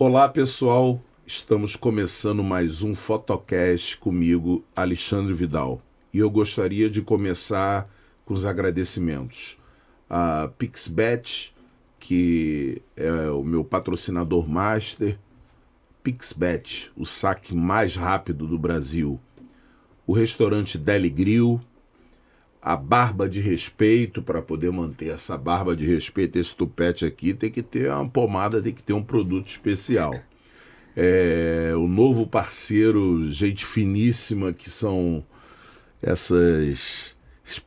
Olá, pessoal. Estamos começando mais um Fotocast comigo, Alexandre Vidal. E eu gostaria de começar com os agradecimentos. A PixBet, que é o meu patrocinador master. PixBet, o saque mais rápido do Brasil. O restaurante Deli Grill. A barba de respeito, para poder manter essa barba de respeito, esse tupete aqui, tem que ter uma pomada, tem que ter um produto especial. O novo parceiro, gente finíssima, que são esses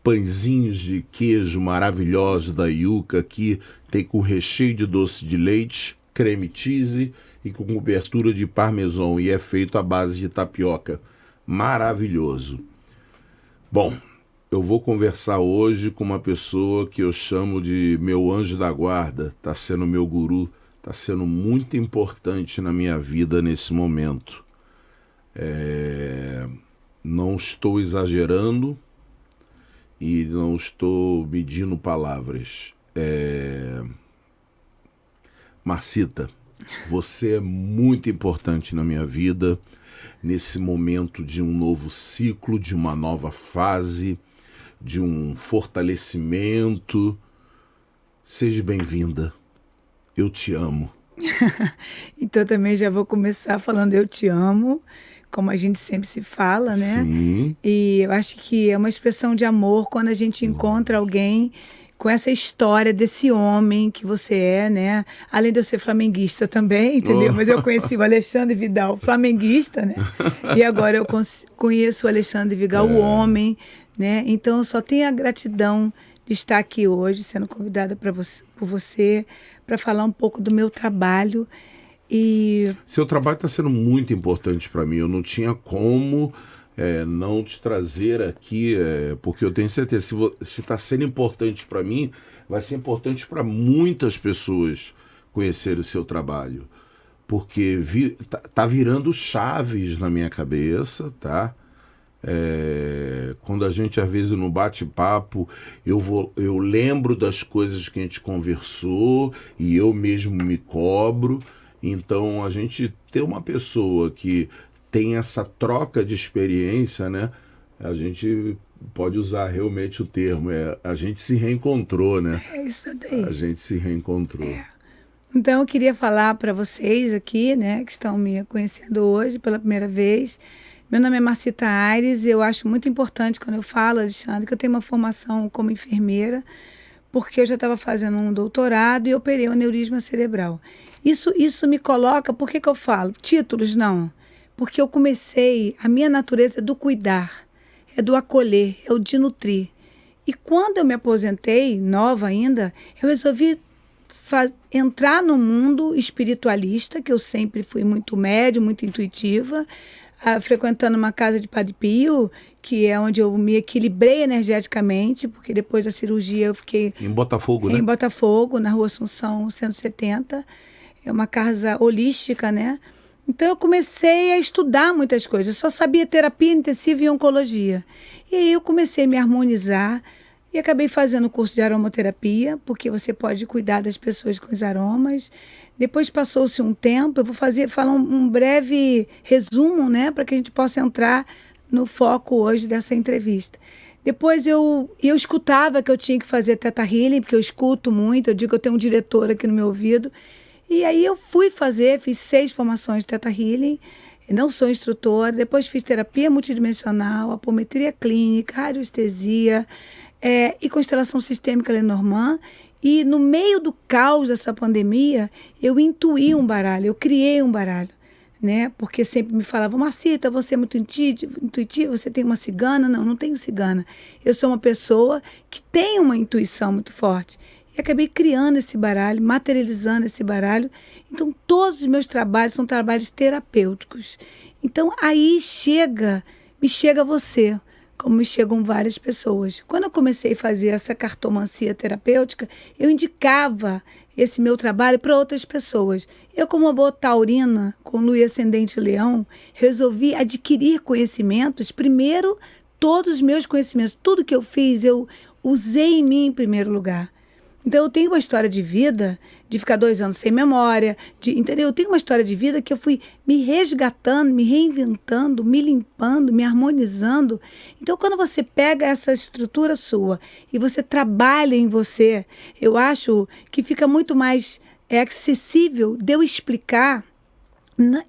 pãezinhos de queijo maravilhosos da Yuca, que tem com recheio de doce de leite, creme cheese e com cobertura de parmesão, e é feito à base de tapioca. Maravilhoso. Bom, eu vou conversar hoje com uma pessoa que eu chamo de meu anjo da guarda, está sendo meu guru, está sendo muito importante na minha vida nesse momento. Não estou exagerando e não estou medindo palavras. Marcita, você é muito importante na minha vida, nesse momento de um novo ciclo, de uma nova fase, de um fortalecimento. Seja bem-vinda. Eu te amo. Então também já vou começar falando eu te amo, como a gente sempre se fala, né? Sim. E eu acho que é uma expressão de amor quando a gente encontra alguém com essa história desse homem que você é, né? Além de eu ser flamenguista também, entendeu? Mas eu conheci o Alexandre Vidal, flamenguista, né? E agora eu conheço o Alexandre Vidal, o homem, né? Então eu só tenho a gratidão de estar aqui hoje, sendo convidada por você, para falar um pouco do meu trabalho. E seu trabalho está sendo muito importante para mim. Eu não tinha como não te trazer aqui, porque eu tenho certeza, se está sendo importante para mim, vai ser importante para muitas pessoas conhecerem o seu trabalho. Porque tá virando chaves na minha cabeça, tá? Quando a gente às vezes no bate-papo eu lembro das coisas que a gente conversou e eu mesmo me cobro. Então a gente ter uma pessoa que tem essa troca de experiência, né? A gente pode usar realmente o termo, a gente se reencontrou, né? é isso daí. A gente se reencontrou. Então eu queria falar para vocês aqui, né, que estão me conhecendo hoje pela primeira vez. Meu nome é Marcita Aires e eu acho muito importante quando eu falo, Alexandre, que eu tenho uma formação como enfermeira, porque eu já estava fazendo um doutorado e operei um aneurisma cerebral. Isso me coloca, por que eu falo? Títulos não, porque eu comecei, a minha natureza é do cuidar, é do acolher, é o de nutrir. E quando eu me aposentei, nova ainda, eu resolvi entrar no mundo espiritualista, que eu sempre fui muito médium, muito intuitiva, frequentando uma casa de Padre Pio, que é onde eu me equilibrei energeticamente, porque depois da cirurgia eu fiquei Em Botafogo, né? em Botafogo, na Rua Assunção 170. É uma casa holística, né? Então eu comecei a estudar muitas coisas. Eu só sabia terapia intensiva e oncologia. E aí eu comecei a me harmonizar e acabei fazendo o curso de aromaterapia, porque você pode cuidar das pessoas com os aromas. Depois passou-se um tempo, eu vou falar um breve resumo, né, para que a gente possa entrar no foco hoje dessa entrevista. Depois eu escutava que eu tinha que fazer Theta Healing, porque eu escuto muito, eu digo que eu tenho um diretor aqui no meu ouvido. E aí eu fiz 6 formações de Theta Healing, não sou instrutora, depois fiz terapia multidimensional, apometria clínica, radiestesia e constelação sistêmica Lenormand. E no meio do caos dessa pandemia, eu intuí um baralho, eu criei um baralho, né? Porque sempre me falavam, Marcita, você é muito intuitiva, você tem uma cigana? Não tenho cigana. Eu sou uma pessoa que tem uma intuição muito forte. E acabei criando esse baralho, materializando esse baralho. Então, todos os meus trabalhos são trabalhos terapêuticos. Então, aí me chega você, como me chegam várias pessoas. Quando eu comecei a fazer essa cartomancia terapêutica, eu indicava esse meu trabalho para outras pessoas. Eu, como uma boa taurina, com lua ascendente leão, resolvi adquirir conhecimentos. Primeiro, todos os meus conhecimentos, tudo que eu fiz, eu usei em mim em primeiro lugar. Então eu tenho uma história de vida, de ficar 2 anos sem memória, entendeu? Eu tenho uma história de vida que eu fui me resgatando, me reinventando, me limpando, me harmonizando. Então quando você pega essa estrutura sua e você trabalha em você, eu acho que fica muito mais acessível de eu explicar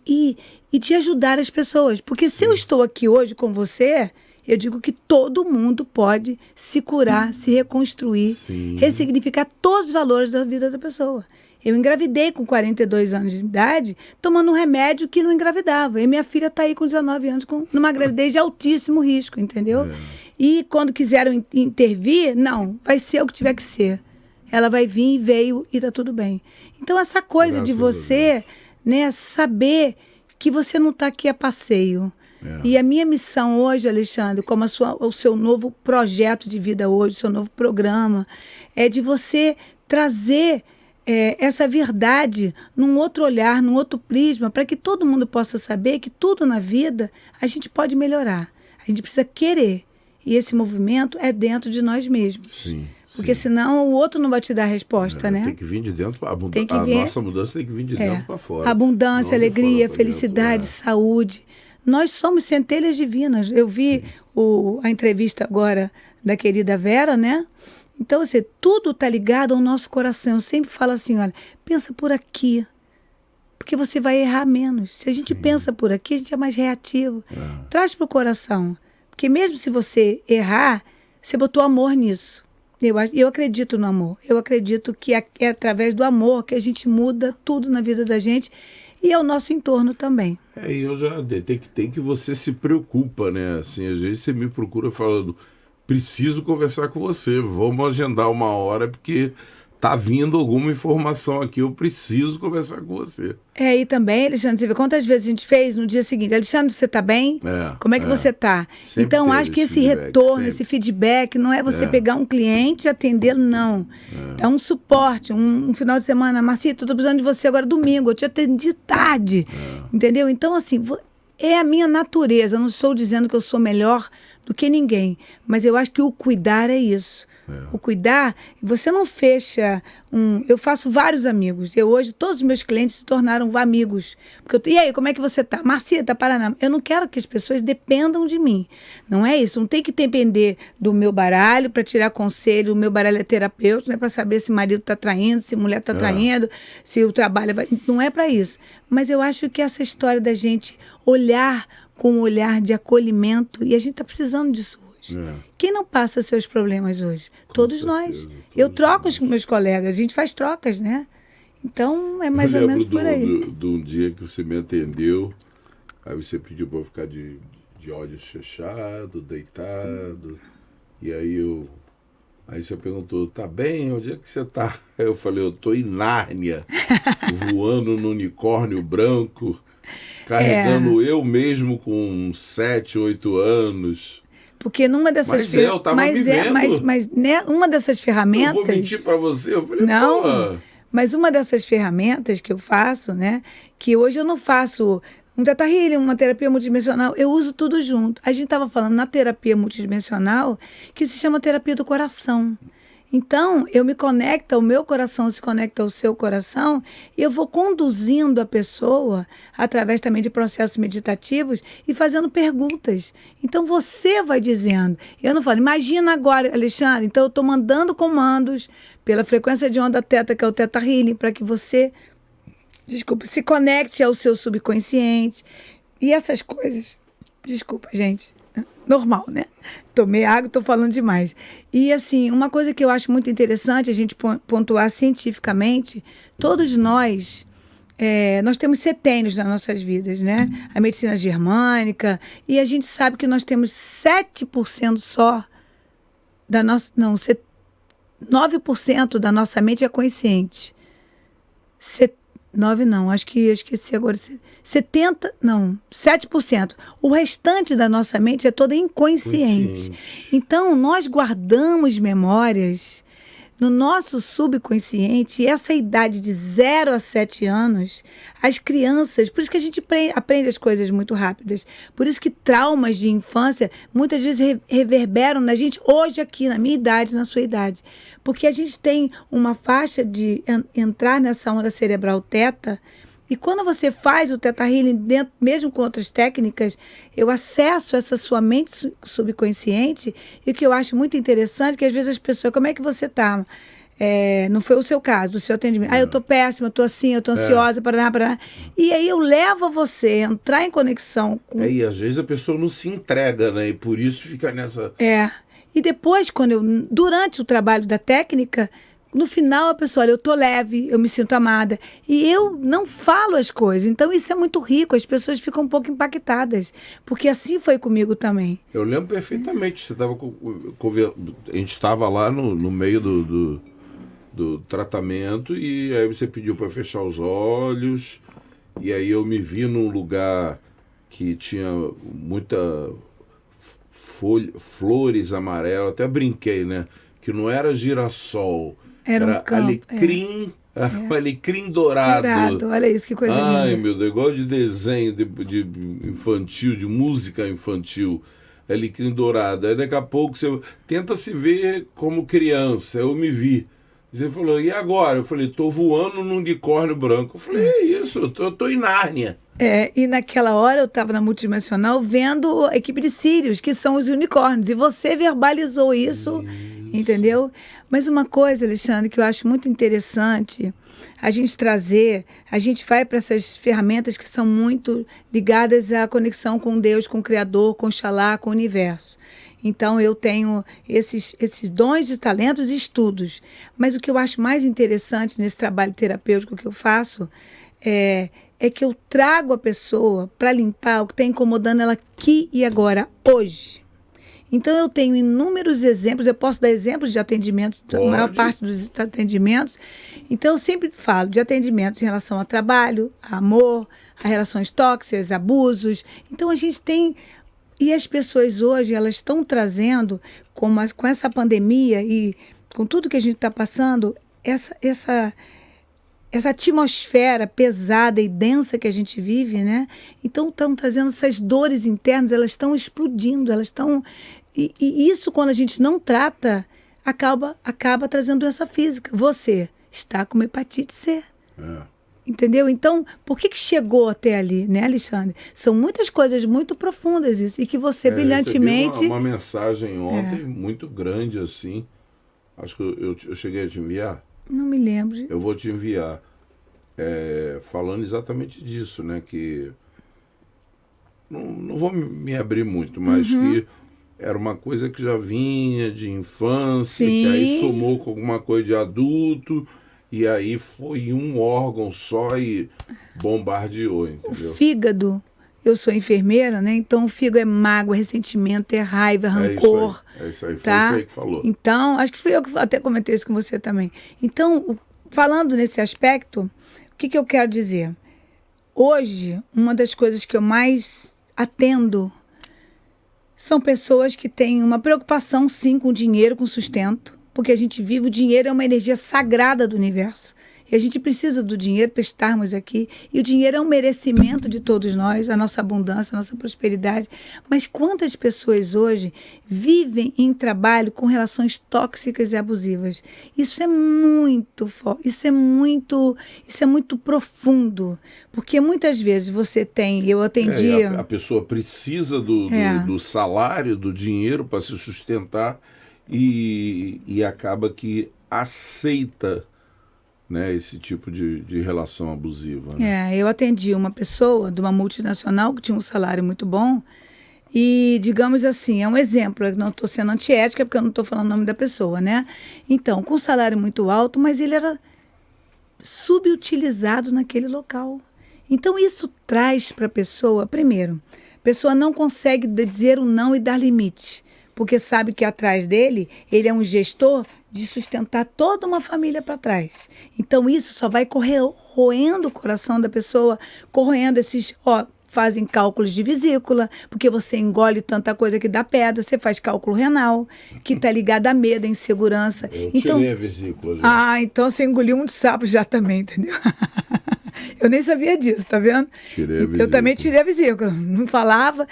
e de ajudar as pessoas. Porque se eu estou aqui hoje com você, eu digo que todo mundo pode se curar, se reconstruir, ressignificar todos os valores da vida da pessoa. Eu engravidei com 42 anos de idade, tomando um remédio que não engravidava. E minha filha está aí com 19 anos, numa gravidez de altíssimo risco, entendeu? E quando quiseram intervir, não, vai ser o que tiver que ser. Ela vai vir e veio e está tudo bem. Então, essa coisa de você, né, saber que você não está aqui a passeio. E a minha missão hoje, Alexandre, como o seu novo projeto de vida hoje, o seu novo programa, é de você trazer essa verdade num outro olhar, num outro prisma, para que todo mundo possa saber que tudo na vida a gente pode melhorar. A gente precisa querer. E esse movimento é dentro de nós mesmos. Sim. Porque senão o outro não vai te dar a resposta, né? Tem que vir de dentro para a nossa mudança tem que vir de dentro para fora. Abundância, alegria, felicidade, saúde. Nós somos centelhas divinas. Eu vi a entrevista agora da querida Vera, né? Então, assim, tudo está ligado ao nosso coração. Eu sempre falo assim, olha, pensa por aqui, porque você vai errar menos. Se a gente pensa por aqui, a gente é mais reativo. Traz para o coração. Porque mesmo se você errar, você botou amor nisso. Eu acredito no amor. Eu acredito que é através do amor que a gente muda tudo na vida da gente e ao nosso entorno também. E eu já tem que você se preocupa, né? Assim, às vezes você me procura falando, preciso conversar com você, vamos agendar uma hora porque tá vindo alguma informação aqui, eu preciso conversar com você. E também, Alexandre, você vê quantas vezes a gente fez no dia seguinte, Alexandre, você tá bem? Como é que você tá? Sempre então, acho que esse retorno, sempre. esse feedback, não é você pegar um cliente e atendê-lo, não. É um suporte, um final de semana, Marcita, eu tô precisando de você agora domingo, eu te atendi tarde, entendeu? Então, assim, é a minha natureza, eu não estou dizendo que eu sou melhor do que ninguém, mas eu acho que o cuidar é isso. O cuidar, você não fecha eu faço vários amigos. Hoje, todos os meus clientes se tornaram amigos. Porque e aí, como é que você tá? Marcita, Paraná. Eu não quero que as pessoas dependam de mim. Não é isso. Não tem que depender do meu baralho para tirar conselho. O meu baralho é terapêutico, né, para saber se marido está traindo, se mulher está traindo, se o trabalho vai. Não é para isso. Mas eu acho que essa história da gente olhar com um olhar de acolhimento, e a gente está precisando disso. Quem não passa seus problemas hoje? Todos nós. Eu troco com meus colegas, a gente faz trocas, né? Então, é mais ou menos por aí. De um dia que você me atendeu, aí você pediu para eu ficar de olhos fechados, deitado, e aí você perguntou, tá bem? Onde é que você tá? Aí eu falei, eu tô em Nárnia, voando no unicórnio branco, carregando eu mesmo com 7, 8 anos... Porque numa dessas eu tava vivendo. Mas né, uma dessas ferramentas... Eu vou mentir para você? Eu falei, não, mas uma dessas ferramentas que eu faço, né? Que hoje eu não faço um Theta Healing, uma terapia multidimensional, eu uso tudo junto. A gente estava falando na terapia multidimensional, que se chama terapia do coração. Então, eu me conecto, o meu coração se conecta ao seu coração, e eu vou conduzindo a pessoa, através também de processos meditativos, e fazendo perguntas. Então, você vai dizendo. Eu não falo, imagina agora, Alexandre, então eu estou mandando comandos pela frequência de onda teta, que é o Theta Healing, para que você, se conecte ao seu subconsciente. E essas coisas, desculpa, gente, normal, né? Tomei água, estou falando demais. E, assim, uma coisa que eu acho muito interessante a gente pontuar cientificamente, todos nós temos setênios nas nossas vidas, né? A medicina germânica, e a gente sabe que nós temos 7% só da nossa... Não, 9% da nossa mente é consciente. 9 não, acho que eu esqueci agora. 7%. O restante da nossa mente é toda inconsciente. Então, nós guardamos memórias no nosso subconsciente, essa idade de 0 a 7 anos, as crianças, por isso que a gente aprende as coisas muito rápidas, por isso que traumas de infância muitas vezes reverberam na gente hoje aqui, na minha idade, na sua idade. Porque a gente tem uma faixa de entrar nessa onda cerebral teta, e quando você faz o Theta Healing, dentro, mesmo com outras técnicas, eu acesso essa sua mente subconsciente, e o que eu acho muito interessante, que às vezes as pessoas, como é que você está? Não foi o seu caso, do seu atendimento. Eu estou péssima, eu estou assim, eu estou ansiosa, paraná. E aí eu levo você a entrar em conexão com... E às vezes a pessoa não se entrega, né? E por isso fica nessa... E depois, durante o trabalho da técnica... No final, a pessoa, olha, eu tô leve, eu me sinto amada. E eu não falo as coisas. Então, isso é muito rico. As pessoas ficam um pouco impactadas. Porque assim foi comigo também. Eu lembro perfeitamente. Você estava a gente estava lá no meio do tratamento e aí você pediu para fechar os olhos. E aí eu me vi num lugar que tinha muita flores amarelas. Até brinquei, né? Que não era girassol. Era um campo, alecrim, alecrim dourado. Olha isso, que coisa linda. Ai, meu Deus, igual de desenho de infantil, de música infantil. Alecrim dourado. Aí daqui a pouco você tenta se ver como criança. Eu me vi. Você falou, e agora? Eu falei, tô voando num unicórnio branco. Eu falei, é isso, eu tô em Nárnia. E naquela hora eu estava na multidimensional vendo a equipe de Sírios, que são os unicórnios. E você verbalizou isso. Entendeu? Mas uma coisa, Alexandre, que eu acho muito interessante a gente trazer, a gente vai para essas ferramentas que são muito ligadas à conexão com Deus, com o Criador, com Xalá, com o universo. Então, eu tenho esses dons e talentos e estudos. Mas o que eu acho mais interessante nesse trabalho terapêutico que eu faço é que eu trago a pessoa para limpar o que está incomodando ela aqui e agora, hoje. Então, eu tenho inúmeros exemplos, eu posso dar exemplos de atendimentos, a maior parte dos atendimentos. Então, eu sempre falo de atendimentos em relação ao trabalho, a amor, a relações tóxicas, abusos. Então, a gente tem... E as pessoas hoje, elas estão trazendo, com essa pandemia e com tudo que a gente está passando, essa atmosfera pesada e densa que a gente vive, né? Então, estão trazendo essas dores internas, elas estão explodindo, elas estão... E isso, quando a gente não trata, acaba trazendo doença física. Você está com hepatite C. Entendeu? Então, por que chegou até ali, né, Alexandre? São muitas coisas muito profundas isso, e que você brilhantemente... uma mensagem ontem muito grande, assim. Acho que eu cheguei a te enviar. Não me lembro. Eu vou te enviar. Falando exatamente disso, né? Que não vou me abrir muito, mas que era uma coisa que já vinha de infância, Sim. Que aí somou com alguma coisa de adulto, e aí foi um órgão só e bombardeou, entendeu? O fígado, eu sou enfermeira, né? Então o fígado é mágoa, ressentimento, é raiva, rancor. É isso aí, foi tá? isso aí que falou. Então, acho que fui eu que até comentei isso com você também. Então, falando nesse aspecto, o que eu quero dizer? Hoje, uma das coisas que eu mais atendo são pessoas que têm uma preocupação, sim, com dinheiro, com sustento, porque a gente vive, o dinheiro é uma energia sagrada do universo. E a gente precisa do dinheiro para estarmos aqui. E o dinheiro é um merecimento de todos nós, a nossa abundância, a nossa prosperidade. Mas quantas pessoas hoje vivem em trabalho com relações tóxicas e abusivas? Isso é muito forte, isso é muito profundo. Porque muitas vezes você tem, eu atendi... A pessoa precisa do salário, do dinheiro para se sustentar e acaba que aceita, né, esse tipo de relação abusiva. Né? Eu atendi uma pessoa de uma multinacional que tinha um salário muito bom e, digamos assim, é um exemplo, eu não estou sendo antiética porque eu não estou falando o nome da pessoa, né? Então, com um salário muito alto, mas ele era subutilizado naquele local. Então, isso traz para a pessoa, primeiro, a pessoa não consegue dizer o não e dar limite, porque sabe que atrás dele, ele é um gestor de sustentar toda uma família para trás. Então, isso só vai corroendo o coração da pessoa, corroendo esses... fazem cálculos de vesícula, porque você engole tanta coisa que dá pedra, você faz cálculo renal, que está ligado a medo, a insegurança. Eu Então, tirei a vesícula já. então você engoliu muito sapo já também, entendeu? Eu nem sabia disso, tá vendo? Tirei a Eu vesícula. também tirei a vesícula. Não falava.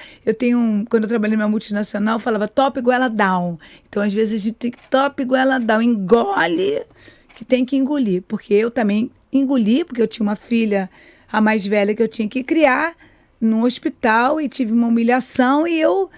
Quando eu trabalhei numa multinacional, eu falava top goela down. Então, às vezes, a gente tem que top goela down. Engole, que tem que engolir. Porque eu também engoli, porque eu tinha uma filha, a mais velha, que eu tinha que criar no hospital e tive uma humilhação e eu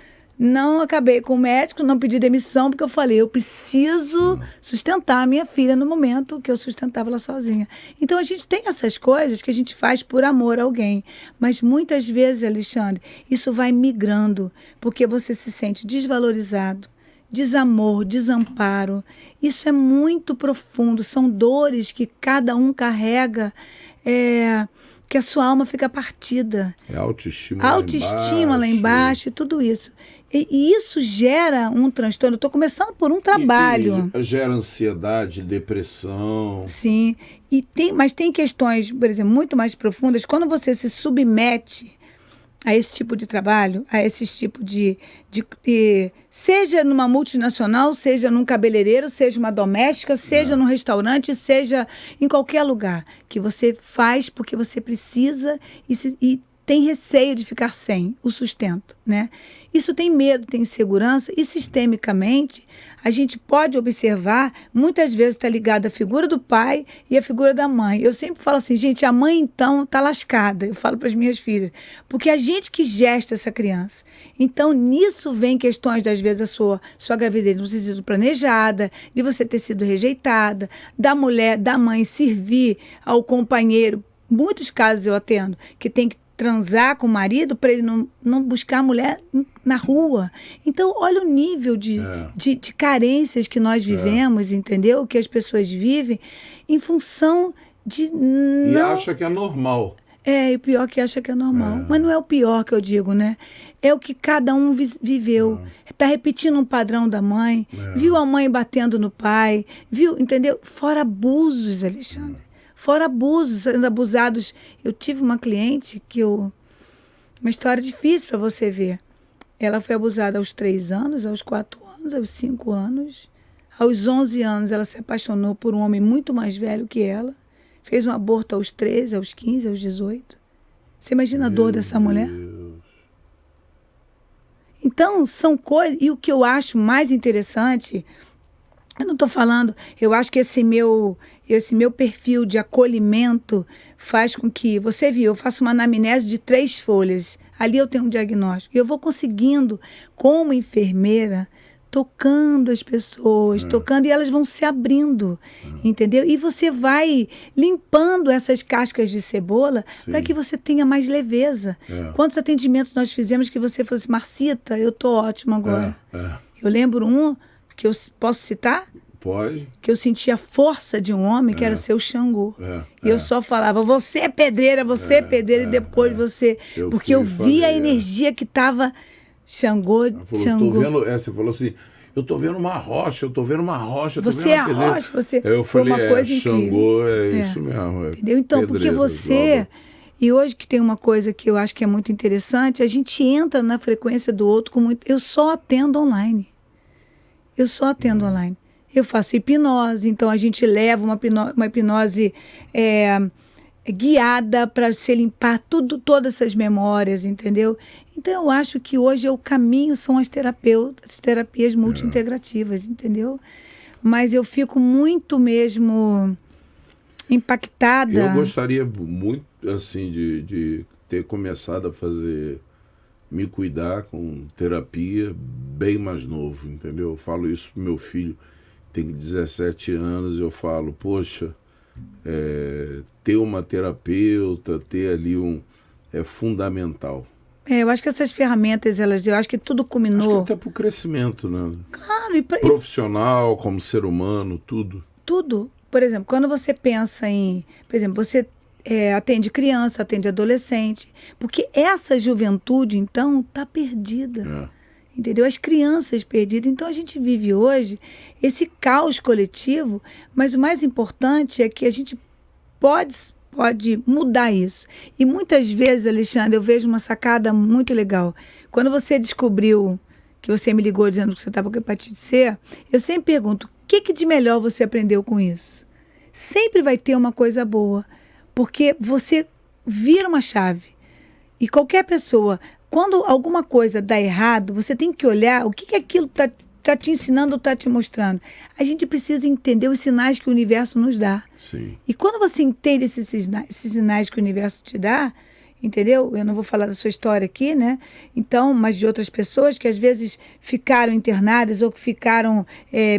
não acabei com o médico, não pedi demissão, porque eu falei, eu preciso sustentar a minha filha no momento que eu sustentava ela sozinha. Então, a gente tem essas coisas que a gente faz por amor a alguém. Mas, muitas vezes, Alexandre, isso vai migrando, porque você se sente desvalorizado, desamor, desamparo. Isso é muito profundo, são dores que cada um carrega, que a sua alma fica partida. É autoestima lá embaixo e tudo isso. E isso gera um transtorno. Eu estou começando por um trabalho. E gera ansiedade, depressão. Sim, mas tem questões, por exemplo, muito mais profundas. Quando você se submete a esse tipo de trabalho, a esse tipo seja numa multinacional, seja num cabeleireiro, seja uma doméstica, seja num restaurante, seja em qualquer lugar, que você faz porque você precisa e tem receio de ficar sem o sustento, né? Isso tem medo, tem insegurança e sistemicamente a gente pode observar, muitas vezes está ligado à figura do pai e à figura da mãe. Eu sempre falo assim, gente, a mãe então está lascada, eu falo para as minhas filhas, porque a gente que gesta essa criança. Então nisso vem questões, às vezes, a sua gravidez não ter sido planejada, de você ter sido rejeitada, da mulher, da mãe servir ao companheiro. Muitos casos eu atendo, que tem que transar com o marido para ele não buscar a mulher na rua. Então, olha o nível de carências que nós vivemos, entendeu? Que as pessoas vivem em função de E acha que é normal. E o pior que acha que é normal. Mas não é o pior que eu digo, né? É o que cada um viveu. Está repetindo um padrão da mãe. Viu a mãe batendo no pai. Entendeu? Fora abusos, Alexandre. Fora abusos, sendo abusados. Eu tive uma cliente uma história difícil para você ver. Ela foi abusada aos 3 anos, aos 4 anos, aos 5 anos. Aos 11 anos, ela se apaixonou por um homem muito mais velho que ela. Fez um aborto aos 13, aos 15, aos 18. Você imagina a dor dessa mulher? Então, são coisas... E o que eu acho mais interessante... Eu não estou falando, eu acho que esse meu perfil de acolhimento faz com que, você viu, eu faço uma anamnese de 3 folhas, ali eu tenho um diagnóstico, e eu vou conseguindo, como enfermeira, tocando as pessoas, e elas vão se abrindo, entendeu? E você vai limpando essas cascas de cebola para que você tenha mais leveza. Quantos atendimentos nós fizemos que você falou assim, Marcita, eu estou ótima agora. Eu lembro um que eu posso citar? Pode. Que eu sentia a força de um homem que era seu Xangô. E eu só falava, você é pedreira, e depois você... Porque eu vi a energia que estava Xangô, Xangô. Você falou assim, eu tô vendo uma rocha, eu tô vendo uma rocha. Você é a rocha, você... Eu falei, uma coisa Xangô, isso mesmo. Entendeu? Então, porque você... E hoje que tem uma coisa que eu acho que é muito interessante, a gente entra na frequência do outro com muito... Eu só atendo online. Eu faço hipnose, então a gente leva uma hipnose guiada para se limpar todas essas memórias, entendeu? Então eu acho que hoje o caminho são as terapias multi-integrativas, entendeu? Mas eu fico muito mesmo impactada. Eu gostaria muito, assim, de ter começado a me cuidar com terapia bem mais novo, entendeu? Eu falo isso pro meu filho, tem 17 anos, eu falo, poxa, ter uma terapeuta, ter ali é fundamental. Eu acho que essas ferramentas, eu acho que tudo culminou... Acho que até pro crescimento, né? Claro. Profissional, como ser humano, tudo. Tudo. Por exemplo, quando você pensa em... Por exemplo, você... atende criança, atende adolescente, porque essa juventude, então, está perdida, entendeu? As crianças perdidas. Então, a gente vive hoje esse caos coletivo, mas o mais importante é que a gente pode pode mudar isso. E muitas vezes, Alexandre, eu vejo uma sacada muito legal. Quando você descobriu, que você me ligou dizendo que você estava com hepatite C, eu sempre pergunto, o que de melhor você aprendeu com isso? Sempre vai ter uma coisa boa, porque você vira uma chave. E qualquer pessoa, quando alguma coisa dá errado, você tem que olhar o que aquilo está te ensinando ou está te mostrando. A gente precisa entender os sinais que o universo nos dá. Sim. E quando você entende esses sinais que o universo te dá, entendeu? Eu não vou falar da sua história aqui, né? Então, mas de outras pessoas que às vezes ficaram internadas ou que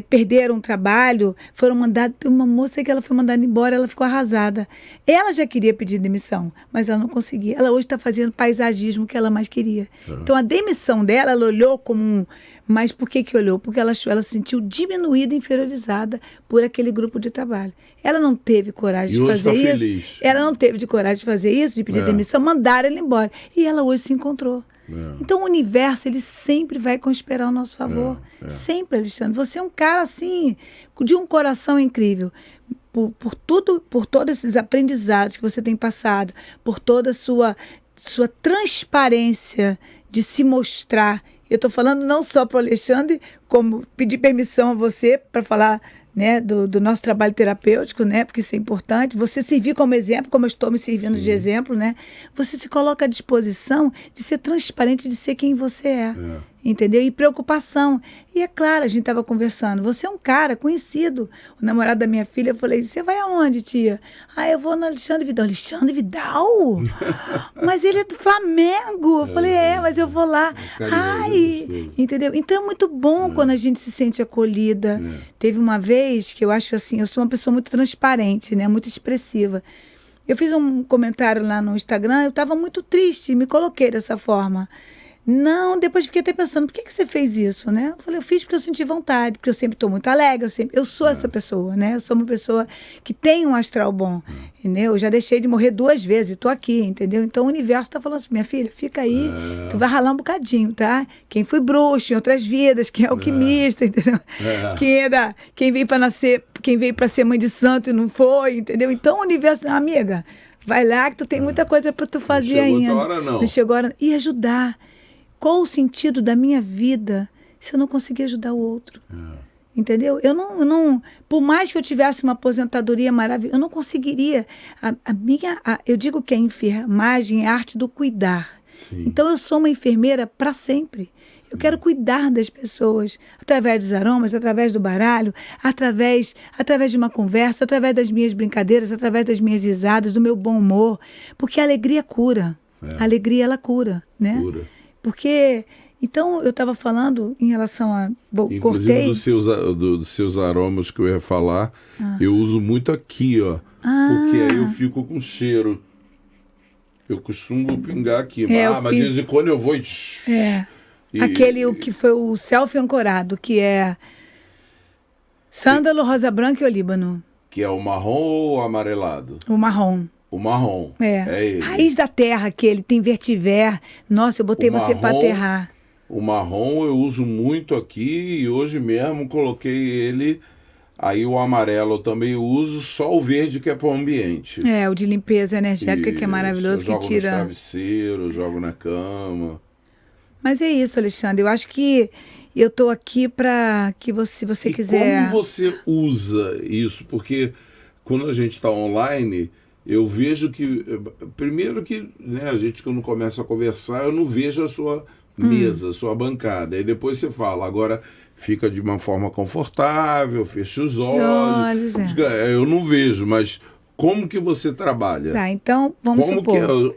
perderam o trabalho, foram mandadas. Tem uma moça que ela foi mandada embora, ela ficou arrasada. Ela já queria pedir demissão, mas ela não conseguia. Ela hoje está fazendo paisagismo que ela mais queria. Então, a demissão dela, ela olhou como um... Mas por que olhou? Porque ela se sentiu diminuída, inferiorizada por aquele grupo de trabalho. Ela não teve coragem de fazer isso. Feliz. Ela não teve coragem de fazer isso, de pedir demissão, mandaram ela embora. E ela hoje se encontrou. Então o universo, ele sempre vai conspirar ao nosso favor. Sempre, Alexandre. Você é um cara assim, de um coração incrível. Por todos esses aprendizados que você tem passado, por toda a sua transparência de se mostrar. Eu estou falando não só para o Alexandre, como pedir permissão a você para falar, né, do nosso trabalho terapêutico, né, porque isso é importante. Você servir como exemplo, como eu estou me servindo de exemplo, né? Você se coloca à disposição de ser transparente, de ser quem você é. Entendeu? E preocupação. E é claro, a gente estava conversando, você é um cara conhecido. O namorado da minha filha, eu falei, você vai aonde, tia? Eu vou no Alexandre Vidal. Alexandre Vidal? Mas ele é do Flamengo. Eu falei, mas eu vou lá. Entendeu? Então é muito bom quando a gente se sente acolhida. Teve uma vez que eu acho assim, eu sou uma pessoa muito transparente, né? Muito expressiva. Eu fiz um comentário lá no Instagram, eu estava muito triste, me coloquei dessa forma. Não, depois fiquei até pensando, por que você fez isso, né? Eu falei, eu fiz porque eu senti vontade, porque eu sempre estou muito alegre, eu sou essa pessoa, né? Eu sou uma pessoa que tem um astral bom, entendeu? Eu já deixei de morrer 2 vezes e estou aqui, entendeu? Então o universo está falando assim, minha filha, fica aí, tu vai ralar um bocadinho, tá? Quem foi bruxo em outras vidas, quem é alquimista, entendeu? Quem veio para ser mãe de santo e não foi, entendeu? Então o universo, amiga, vai lá que tu tem muita coisa para tu fazer ainda. Não chegou a hora, não. Não chegou a hora. E ajudar. Qual o sentido da minha vida se eu não conseguir ajudar o outro? Entendeu? Eu não, por mais que eu tivesse uma aposentadoria maravilhosa, eu não conseguiria. Eu digo que a enfermagem é a arte do cuidar. Sim. Então eu sou uma enfermeira para sempre. Eu quero cuidar das pessoas através dos aromas, através do baralho, através de uma conversa, através das minhas brincadeiras, através das minhas risadas, do meu bom humor, porque a alegria cura. A alegria, ela cura, né? Cura. Porque, então, eu estava falando em relação a... Inclusive dos seus aromas que eu ia falar, eu uso muito aqui, ó. Porque aí eu fico com cheiro. Eu costumo pingar aqui. Mas de vez em quando eu vou e... Aquele que foi o selfie-ancorado, que é sândalo, rosa branca e olíbano. Que é o marrom ou o amarelado? O marrom. O marrom. É ele. Raiz da terra, que ele tem vetiver. Nossa, eu botei você para aterrar. O marrom eu uso muito aqui e hoje mesmo coloquei ele. Aí o amarelo eu também uso, só o verde que é para o ambiente. O de limpeza energética, que é maravilhoso, que tira... Eu jogo no travesseiro, eu jogo na cama. Mas é isso, Alexandre. Eu acho que eu estou aqui para que se você quiser... Como você usa isso? Porque quando a gente está online... Eu vejo que, primeiro que, né, a gente quando começa a conversar, eu não vejo a sua mesa, a sua bancada. Aí depois você fala, agora fica de uma forma confortável, fecha os olhos. Eu não vejo, mas como que você trabalha? Tá, então vamos supor.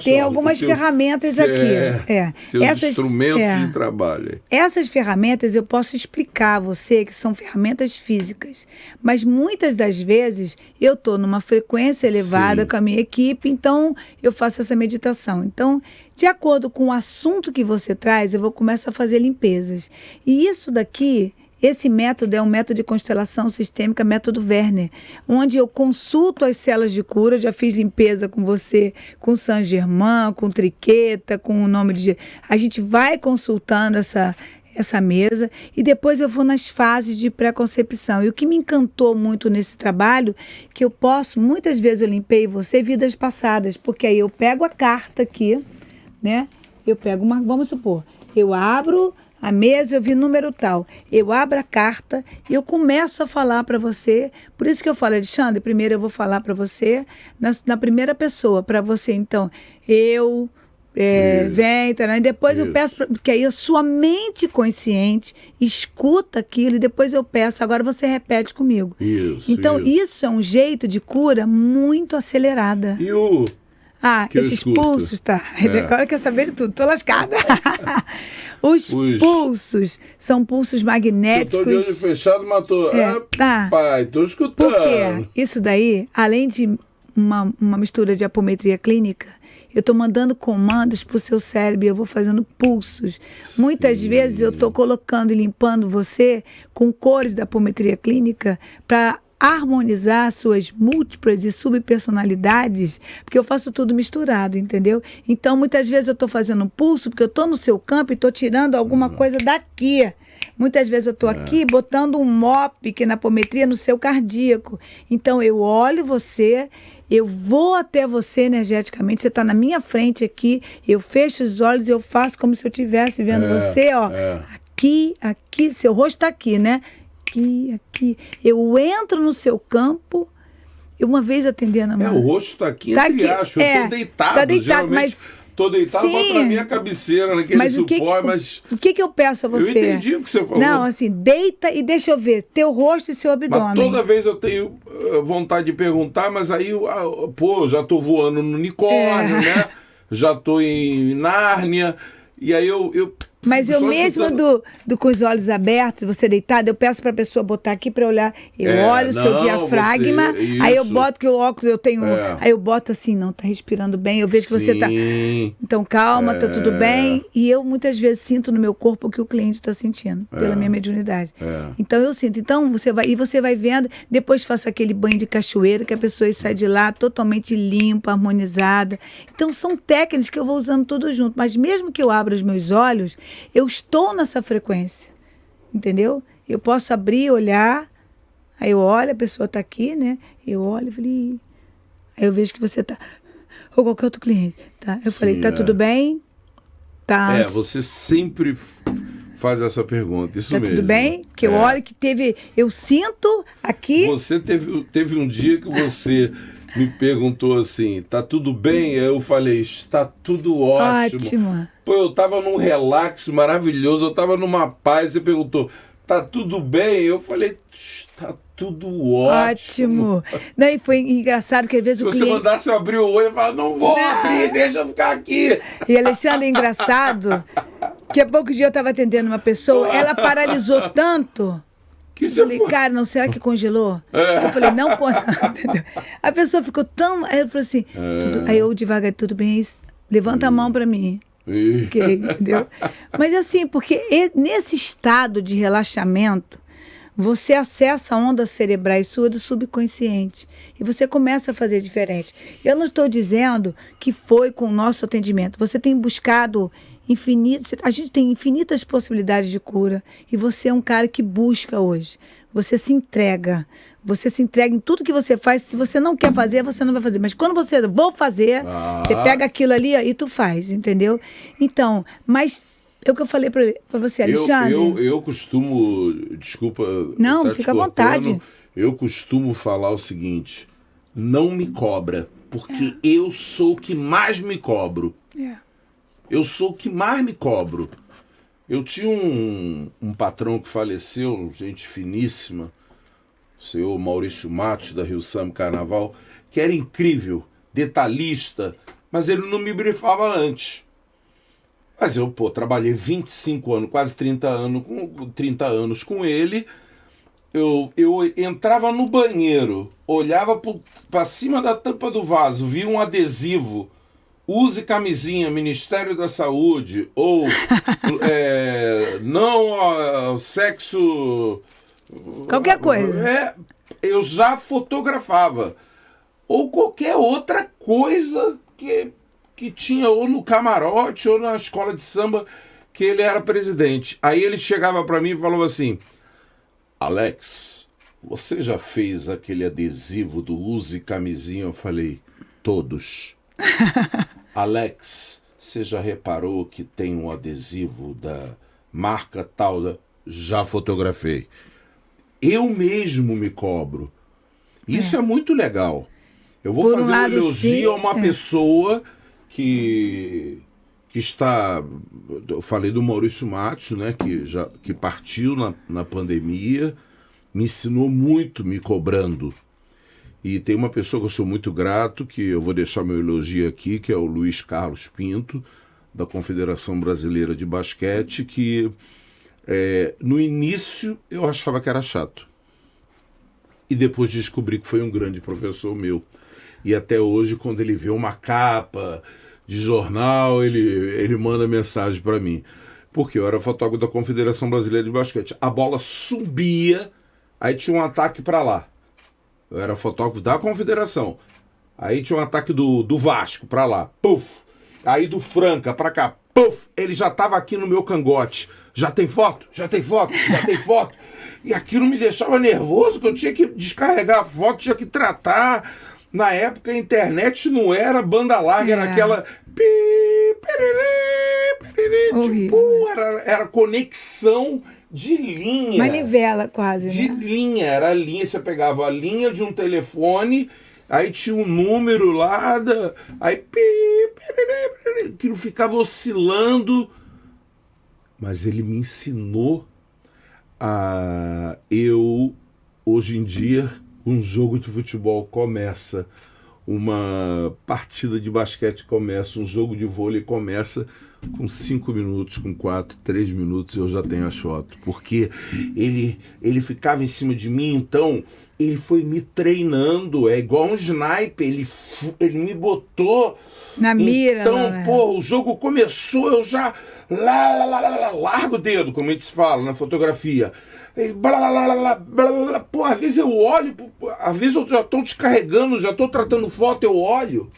Tem algumas ferramentas aqui. Seus instrumentos de trabalho. Essas ferramentas eu posso explicar a você que são ferramentas físicas. Mas muitas das vezes eu estou numa frequência elevada com a minha equipe, então eu faço essa meditação. Então, de acordo com o assunto que você traz, eu vou começar a fazer limpezas. E isso daqui... Esse método é um método de constelação sistêmica, método Werner, onde eu consulto as células de cura. Eu já fiz limpeza com você, com Saint Germain, com Triqueta, com o nome de... A gente vai consultando essa mesa, e depois eu vou nas fases de pré-concepção. E o que me encantou muito nesse trabalho, que eu posso, muitas vezes eu limpei você vidas passadas, porque aí eu pego a carta aqui, né? Eu pego uma, vamos supor, eu abro a mesa, eu vi número tal. Eu abro a carta e eu começo a falar para você. Por isso que eu falo, Alexandre, primeiro eu vou falar para você na primeira pessoa, para você. Então, eu vem, e depois eu peço, porque aí a sua mente consciente escuta aquilo e depois eu peço, agora você repete comigo. Então, isso é um jeito de cura muito acelerada. E o... esses pulsos, tá? Agora quer saber de tudo, tô lascada. Os pulsos são pulsos magnéticos. Eu tô de olho fechado, mas tô... Pai, tô escutando. Porque isso daí, além de uma mistura de apometria clínica, eu tô mandando comandos pro seu cérebro e eu vou fazendo pulsos. Sim. Muitas vezes eu tô colocando e limpando você com cores da apometria clínica para harmonizar suas múltiplas e subpersonalidades, porque eu faço tudo misturado, entendeu? Então, muitas vezes eu estou fazendo um pulso, porque eu estou no seu campo e estou tirando alguma coisa daqui. Muitas vezes eu estou aqui botando um mop, que na apometria, no seu cardíaco. Então, eu olho você, eu vou até você energeticamente, você está na minha frente aqui, eu fecho os olhos e eu faço como se eu estivesse vendo você, ó. Aqui, seu rosto está aqui, né? Aqui. Eu entro no seu campo, uma vez atendendo a mãe. O rosto está aqui, entre aspas. Eu tô deitado, tá deitado, mas... Tô deitado, boto na minha cabeceira, naquele suporte, mas... O que eu peço a você? Eu entendi o que você falou. Não, assim, deita e deixa eu ver teu rosto e seu abdômen. Mas toda vez eu tenho vontade de perguntar, mas aí, já tô voando no unicórnio, né? Já tô em Nárnia, e aí eu mas eu mesmo com os olhos abertos, você deitado, eu peço para a pessoa botar aqui para olhar. Eu olho o seu diafragma, aí eu boto que o óculos eu tenho. Aí eu boto assim, não, tá respirando bem. Eu vejo que você tá. Então calma, tá tudo bem. E eu muitas vezes sinto no meu corpo o que o cliente está sentindo, pela minha mediunidade. Então eu sinto. Então você vai vendo, depois faço aquele banho de cachoeira, que a pessoa sai de lá totalmente limpa, harmonizada. Então são técnicas que eu vou usando tudo junto. Mas mesmo que eu abra os meus olhos, eu estou nessa frequência, entendeu? Eu posso abrir, olhar, aí eu olho, a pessoa está aqui, né? Eu olho e falei, aí eu vejo que você está, ou qualquer outro cliente, tá? Eu falei, tá tudo bem? Tá. Você sempre faz essa pergunta, isso mesmo. Tá tudo bem? Que eu olho que eu sinto aqui. Você teve um dia que você me perguntou assim, tá tudo bem? Aí eu falei, está tudo ótimo. Pô, eu tava num relax maravilhoso, eu tava numa paz, você perguntou, tá tudo bem? Eu falei, está tudo ótimo. Não, e foi engraçado que às vezes Se você mandasse eu abrir o olho, eu falava, não vou abrir, deixa eu ficar aqui. E Alexandre, é engraçado que há pouco dia eu tava atendendo uma pessoa, ela paralisou tanto. Eu falei, cara, não, será que congelou? Eu falei, não congelou. A pessoa ficou tão... Aí eu falei assim, aí eu devagar, tudo bem? Levanta a mão para mim. Okay, entendeu? Mas assim, porque nesse estado de relaxamento, você acessa ondas cerebrais suas do subconsciente e você começa a fazer diferente. Eu não estou dizendo que foi com o nosso atendimento. Você tem buscado a gente tem infinitas possibilidades de cura e você é um cara que busca hoje. Você se entrega em tudo que você faz. Se você não quer fazer, você não vai fazer. Mas quando você vou fazer, você pega aquilo ali e tu faz, entendeu? Então, mas é o que eu falei para você, Alexandre. Eu costumo, desculpa. Não, fica à vontade. Eu costumo falar o seguinte: não me cobra, porque eu sou o que mais me cobro. Eu sou o que mais me cobro. Eu tinha um patrão que faleceu, gente finíssima, o senhor Maurício Matos, da Rio Samba Carnaval, que era incrível, detalhista, mas ele não me brifava antes. Mas eu, trabalhei 25 anos, quase 30 anos com ele. Eu entrava no banheiro, olhava para cima da tampa do vaso, via um adesivo, use camisinha, Ministério da Saúde, ou não ao sexo... Qualquer coisa. Eu já fotografava. Ou qualquer outra coisa que tinha, ou no camarote, ou na escola de samba. que ele era presidente. Aí ele chegava para mim e falava assim: Alex, você já fez aquele adesivo do Use Camisinha? Eu falei: todos. Alex, você já reparou que tem um adesivo da marca tal? Já fotografei. Eu mesmo me cobro. Isso é muito legal. Eu vou fazer um elogio a uma pessoa que está... Eu falei do Maurício Matos, né, que partiu na pandemia, me ensinou muito me cobrando. E tem uma pessoa que eu sou muito grato, que eu vou deixar meu elogio aqui, que é o Luiz Carlos Pinto, da Confederação Brasileira de Basquete, que no início eu achava que era chato. E depois descobri que foi um grande professor meu. E até hoje, quando ele vê uma capa de jornal, ele manda mensagem para mim. Porque eu era fotógrafo da Confederação Brasileira de Basquete. A bola subia, aí tinha um ataque para lá. Eu era fotógrafo da Confederação. Aí tinha um ataque do Vasco para lá. Puf! Aí do Franca para cá. Puf! Ele já estava aqui no meu cangote. Já tem foto? Já tem foto? Já tem foto? E aquilo me deixava nervoso, que eu tinha que descarregar a foto, tinha que tratar. Na época a internet não era banda larga, era aquela... Tipo, era conexão de linha. Manivela quase, de linha, era a linha. Você pegava a linha de um telefone, aí tinha um número lá, aí aquilo ficava oscilando. Mas ele me ensinou hoje em dia, um jogo de futebol começa, uma partida de basquete começa, um jogo de vôlei começa com 5 minutos, com 4, 3 minutos eu já tenho as fotos. Porque ele ficava em cima de mim, então ele foi me treinando, é igual um sniper, ele me botou na mira. Então, pô, o jogo começou, eu já largo o dedo, como a gente se fala na fotografia. Pô, às vezes eu olho, às vezes eu já estou descarregando, já estou tratando foto, eu olho.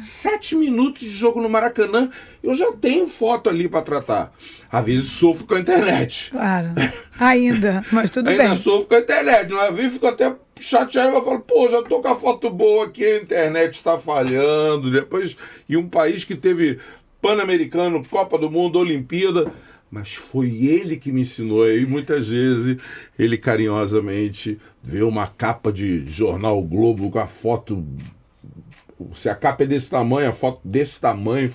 7 minutos de jogo no Maracanã, eu já tenho foto ali para tratar. Às vezes sofro com a internet. Claro, ainda, mas tudo bem. Ainda sofro com a internet, às vezes fico até chateado, eu falo, pô, já tô com a foto boa aqui, a internet está falhando. Depois, e um país que teve Pan-Americano, Copa do Mundo, Olimpíada, mas foi ele que me ensinou. Aí muitas vezes ele carinhosamente vê uma capa de jornal o Globo com a foto, se a capa é desse tamanho, a foto desse tamanho,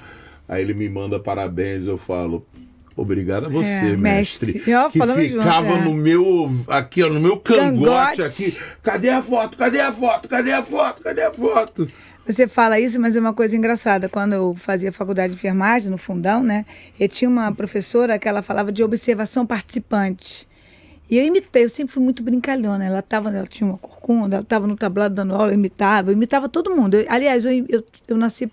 aí ele me manda parabéns, eu falo, obrigado a você, mestre. Que ficava no meu, aqui, ó, no meu cangote aqui. Cadê a foto? Cadê a foto? Cadê a foto? Cadê a foto? Você fala isso, mas é uma coisa engraçada. Quando eu fazia faculdade de enfermagem, no fundão, né? Eu tinha uma professora que ela falava de observação participante. E eu imitei, eu sempre fui muito brincalhona. Ela tinha uma corcunda, ela estava no tablado dando aula, eu imitava todo mundo. Aliás, eu nasci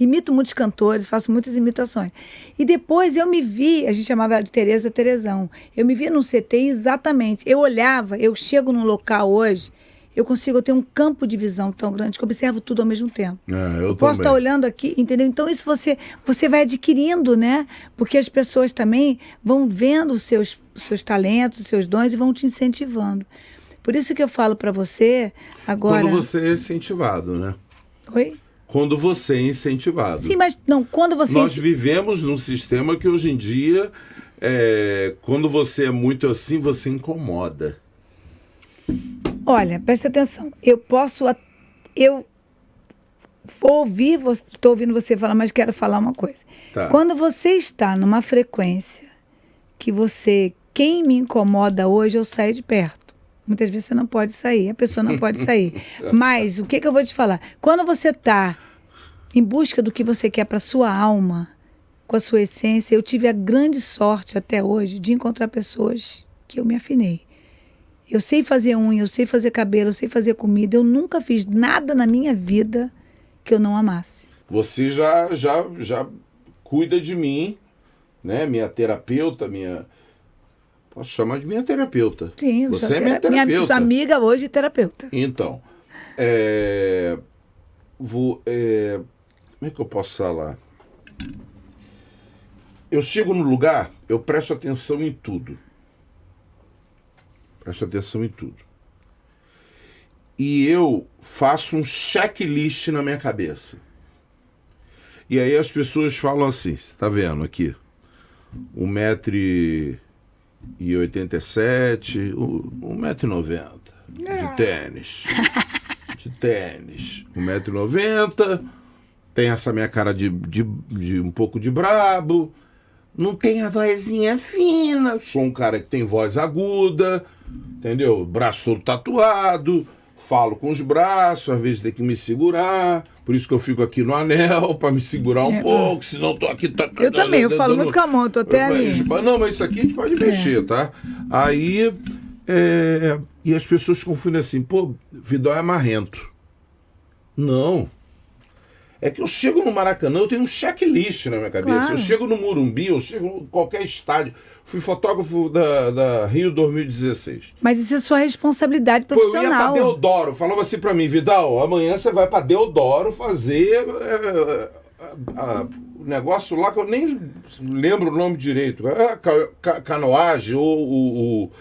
imito muitos cantores, faço muitas imitações. E depois eu me vi, a gente chamava ela de Tereza Terezão, eu me vi num CT exatamente. Eu olhava, eu chego num local hoje, eu tenho um campo de visão tão grande que eu observo tudo ao mesmo tempo. Eu posso estar olhando aqui, entendeu? Então isso você vai adquirindo, né? Porque as pessoas também vão vendo os seus talentos, os seus dons e vão te incentivando. Por isso que eu falo para você agora... Quando você é incentivado, né? Oi? Quando você é incentivado. Sim, mas não, quando você... Nós vivemos num sistema que hoje em dia, quando você é muito assim, você incomoda. Olha, presta atenção. Eu estou ouvindo você falar, mas quero falar uma coisa. Tá. Quando você está numa frequência que quem me incomoda hoje, eu saio de perto. Muitas vezes você não pode sair, a pessoa não pode sair. Mas o que eu vou te falar? Quando você está em busca do que você quer para sua alma, com a sua essência, eu tive a grande sorte até hoje de encontrar pessoas que eu me afinei. Eu sei fazer unha, eu sei fazer cabelo, eu sei fazer comida. Eu nunca fiz nada na minha vida que eu não amasse. Você já cuida de mim, né? Minha terapeuta, posso chamar de minha terapeuta. Sim, você é minha terapeuta. Sua amiga hoje terapeuta. Então, como é que eu posso falar? eu chego no lugar, eu presto atenção em tudo. Presto atenção em tudo. E eu faço um checklist na minha cabeça. E aí as pessoas falam assim, você tá vendo aqui? 1,87 m, 1,90 m de tênis. De tênis. 1,90 m, tem essa minha cara de um pouco de brabo. Não tem a vozinha fina. Sou um cara que tem voz aguda, entendeu? Braço todo tatuado, falo com os braços, às vezes tem que me segurar. Por isso que eu fico aqui no anel, para me segurar um pouco, senão tô aqui... Eu também, eu falo muito com a mão, tô até ali. Não, mas isso aqui a gente pode mexer, tá? Aí, e as pessoas confundem assim, pô, Vidal é marrento. Não. É que eu chego no Maracanã, eu tenho um checklist na minha cabeça. Claro. Eu chego no Morumbi, eu chego em qualquer estádio. Fui fotógrafo da Rio 2016. Mas isso é sua responsabilidade profissional. Eu ia pra Deodoro, falava assim pra mim, Vidal, amanhã você vai pra Deodoro fazer o negócio lá que eu nem lembro o nome direito. Canoagem ou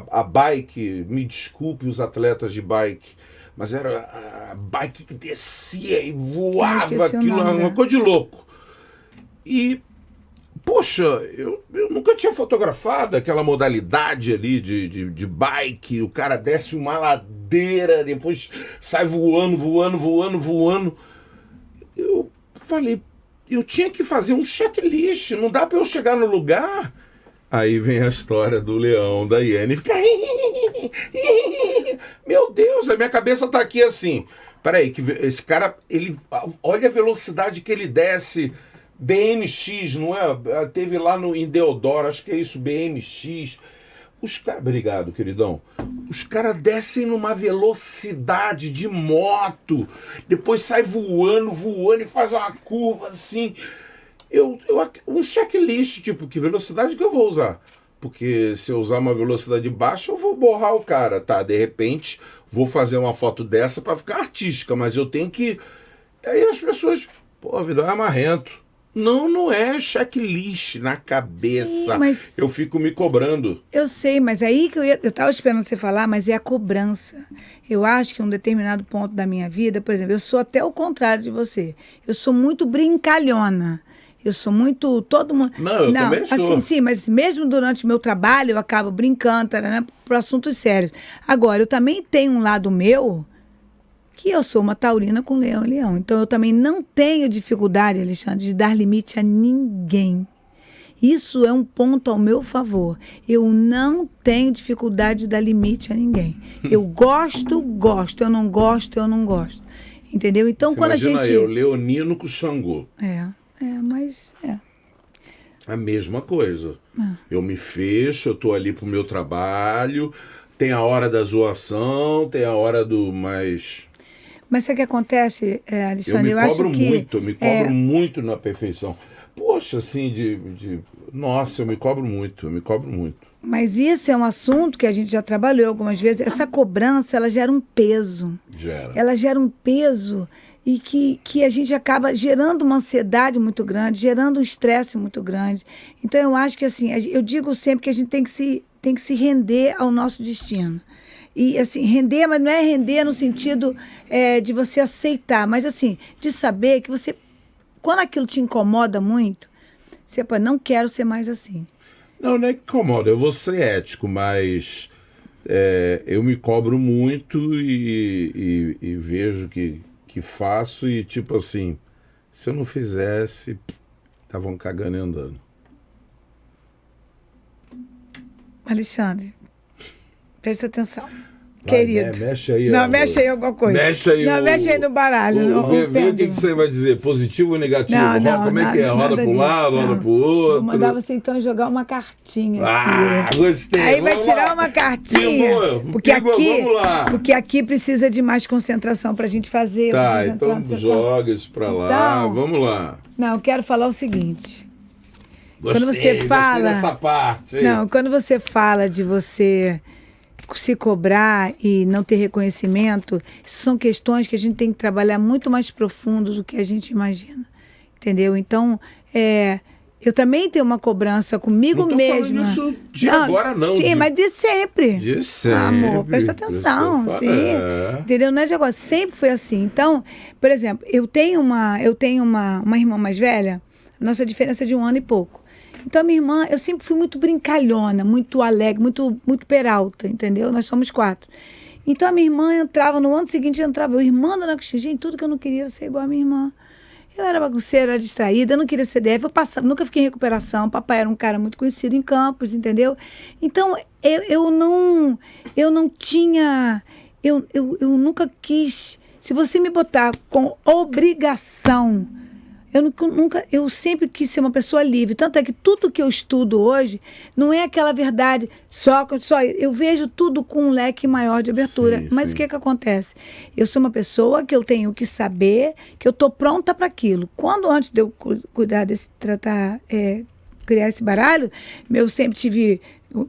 a bike, me desculpe os atletas de bike. Mas era a bike que descia e voava, aquilo, uma coisa de louco. E, poxa, eu nunca tinha fotografado aquela modalidade ali de bike. O cara desce uma ladeira, depois sai voando. Eu falei, eu tinha que fazer um checklist, não dá para eu chegar no lugar... Aí vem a história do leão, da hiena, e fica... Meu Deus, a minha cabeça tá aqui assim. Peraí, que esse cara, ele olha a velocidade que ele desce, BMX, não é? Teve lá em Deodoro, acho que é isso, BMX. Os caras... Obrigado, queridão. Os caras descem numa velocidade de moto, depois sai voando e faz uma curva assim... um checklist, tipo, que velocidade que eu vou usar? Porque se eu usar uma velocidade baixa, eu vou borrar o cara, tá? De repente, vou fazer uma foto dessa para ficar artística, mas eu tenho que... Aí as pessoas, pô, Vidal é marrento. Não é checklist na cabeça. Sim, mas eu fico me cobrando. Eu sei, mas aí que eu tava esperando você falar, mas é a cobrança. Eu acho que em um determinado ponto da minha vida, por exemplo, eu sou até o contrário de você. Eu sou muito brincalhona. Eu sou muito... Todo mundo... Não, também sou. Assim, sim, mas mesmo durante o meu trabalho, eu acabo brincando, né, por assuntos sérios. Agora, eu também tenho um lado meu, que eu sou uma taurina com leão e leão. Então, eu também não tenho dificuldade, Alexandre, de dar limite a ninguém. Isso é um ponto ao meu favor. Eu não tenho dificuldade de dar limite a ninguém. Eu gosto. Eu não gosto. Entendeu? Então, quando a gente... eu, leonino com Xangô. Mas é. A mesma coisa. Eu me fecho, eu tô ali pro meu trabalho, tem a hora da zoação, tem a hora do mais... Mas sabe o que acontece, Alexandre? Eu me cobro muito na perfeição. Poxa, assim, Nossa, eu me cobro muito. Mas isso é um assunto que a gente já trabalhou algumas vezes. Essa cobrança, ela gera um peso. Ela gera um peso... E que a gente acaba gerando uma ansiedade muito grande, gerando um estresse muito grande. Então, eu acho que, assim, eu digo sempre que a gente tem que se render ao nosso destino. E, assim, render, mas não é render no sentido de você aceitar, mas, assim, de saber que você, quando aquilo te incomoda muito, você pode, não quero ser mais assim. Não é que incomoda, eu vou ser ético, mas eu me cobro muito e vejo que faço e, tipo assim, se eu não fizesse, estavam cagando e andando. Alexandre, presta atenção. Vai, querido. Mexe aí. Não, mexe aí alguma coisa. Mexe aí no baralho. Vê o que você vai dizer, positivo ou negativo? Como é que é? Roda para um lado, roda para o outro. Vou mandar você então jogar uma cartinha aqui. Gostei. Aí vai tirar uma cartinha. Vamos lá. Porque aqui precisa de mais concentração para a gente fazer. Tá, então joga isso para lá. Então, vamos lá. Não, eu quero falar o seguinte. Gostei, quando você fala dessa parte. Não, quando você fala de você se cobrar e não ter reconhecimento, são questões que a gente tem que trabalhar muito mais profundo do que a gente imagina, entendeu? Então, Eu também tenho uma cobrança comigo Não tô mesma. falando isso de agora, não. Sim, mas de sempre. De sempre. Amor, presta atenção. Sim. Entendeu? Não é de agora. Sempre foi assim. Então, por exemplo, eu tenho uma irmã mais velha. Nossa diferença é de 1 ano e pouco. Então, minha irmã, eu sempre fui muito brincalhona, muito alegre, muito peralta, entendeu? Nós somos 4. Então, a minha irmã entrava, no ano seguinte entrava, eu, irmã da Ana Cristina, gente, tudo que eu não queria era ser igual a minha irmã. Eu era bagunceira, era distraída, eu não queria ser DF, eu passava, nunca fiquei em recuperação, papai era um cara muito conhecido em Campos, entendeu? Então, eu não tinha, eu nunca quis, se você me botar com obrigação, eu sempre quis ser uma pessoa livre. Tanto é que tudo que eu estudo hoje não é aquela verdade só eu vejo tudo com um leque maior de abertura. Sim, mas sim. o que acontece? Eu sou uma pessoa que eu tenho que saber que eu estou pronta para aquilo. Quando antes de eu cuidar criar esse baralho, eu sempre tive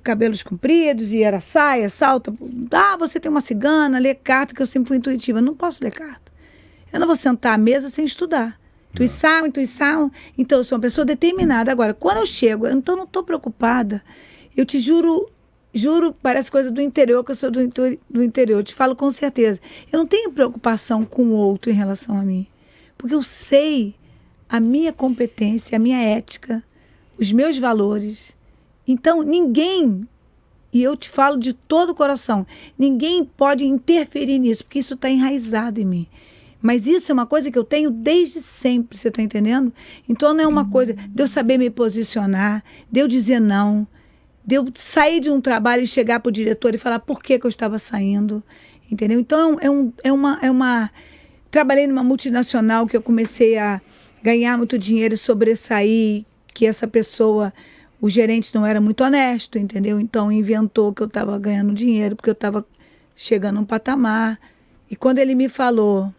cabelos compridos e era saia, salto. Você tem uma cigana, lê carta, que eu sempre fui intuitiva. Eu não posso ler carta. Eu não vou sentar à mesa sem estudar. Intuição. Então, eu sou uma pessoa determinada. Agora, quando eu chego, então não estou preocupada. Eu te juro, parece coisa do interior, que eu sou do interior. Eu te falo com certeza. Eu não tenho preocupação com o outro em relação a mim. Porque eu sei a minha competência, a minha ética, os meus valores. Então, ninguém, e eu te falo de todo o coração, ninguém pode interferir nisso, porque isso está enraizado em mim. Mas isso é uma coisa que eu tenho desde sempre, você está entendendo? Então não é uma coisa de eu saber me posicionar, de eu dizer não, de eu sair de um trabalho e chegar para o diretor e falar por que eu estava saindo, entendeu? Então trabalhei numa multinacional que eu comecei a ganhar muito dinheiro e sobressair, que essa pessoa, o gerente não era muito honesto, entendeu? Então inventou que eu estava ganhando dinheiro porque eu estava chegando a um patamar. E quando ele me falou...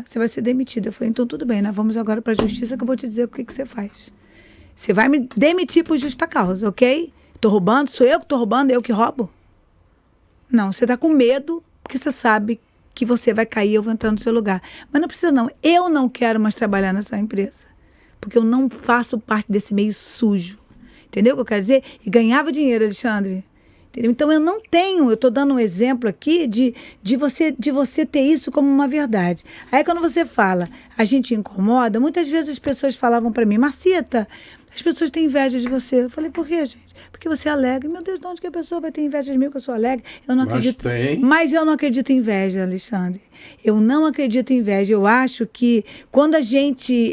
você vai ser demitido. Eu falei, então tudo bem, nós vamos agora para a justiça que eu vou te dizer o que você faz. Você vai me demitir por justa causa, ok? Estou roubando? Sou eu que estou roubando? Eu que roubo? Não, você está com medo porque você sabe que você vai cair, eu vou entrar no seu lugar. Mas não precisa não. Eu não quero mais trabalhar nessa empresa. Porque eu não faço parte desse meio sujo. Entendeu o que eu quero dizer? E ganhava dinheiro, Alexandre. Entendeu? Então, eu estou dando um exemplo aqui de você ter isso como uma verdade. Aí, quando você fala, a gente incomoda, muitas vezes as pessoas falavam para mim, Marcita, as pessoas têm inveja de você. Eu falei, por quê, gente? Porque você é alegre. Meu Deus, de onde que a pessoa vai ter inveja de mim, que eu sou alegre? Eu não acredito. Mas eu não acredito em inveja, Alexandre. Eu não acredito em inveja. Eu acho que quando a gente...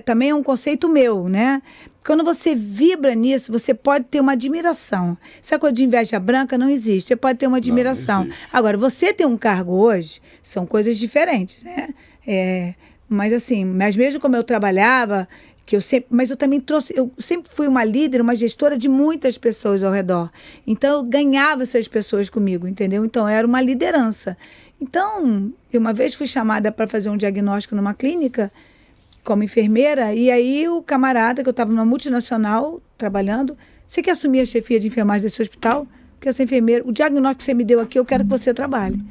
também é um conceito meu, né? Quando você vibra nisso, você pode ter uma admiração. Essa coisa de inveja branca não existe. Você pode ter uma admiração. Agora, você ter um cargo hoje, são coisas diferentes, né? Mas mesmo como eu trabalhava, mas eu também eu sempre fui uma líder, uma gestora de muitas pessoas ao redor. Então, eu ganhava essas pessoas comigo, entendeu? Então, era uma liderança. Então, eu uma vez fui chamada para fazer um diagnóstico numa clínica, como enfermeira, e aí o camarada, que eu estava numa multinacional trabalhando, você quer assumir a chefia de enfermagem desse hospital? Porque essa enfermeira, o diagnóstico que você me deu aqui, eu quero que você trabalhe.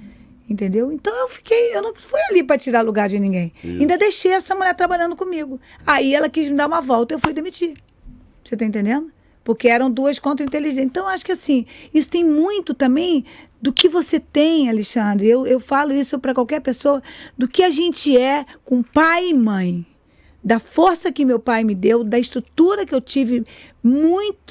Entendeu? Então eu não fui ali para tirar lugar de ninguém. Isso. Ainda deixei essa mulher trabalhando comigo. Aí ela quis me dar uma volta, eu fui demitir. Você está entendendo? Porque eram 2 contra-inteligentes. Então, acho que isso tem muito também do que você tem, Alexandre. Eu falo isso para qualquer pessoa, do que a gente é com pai e mãe. Da força que meu pai me deu, da estrutura que eu tive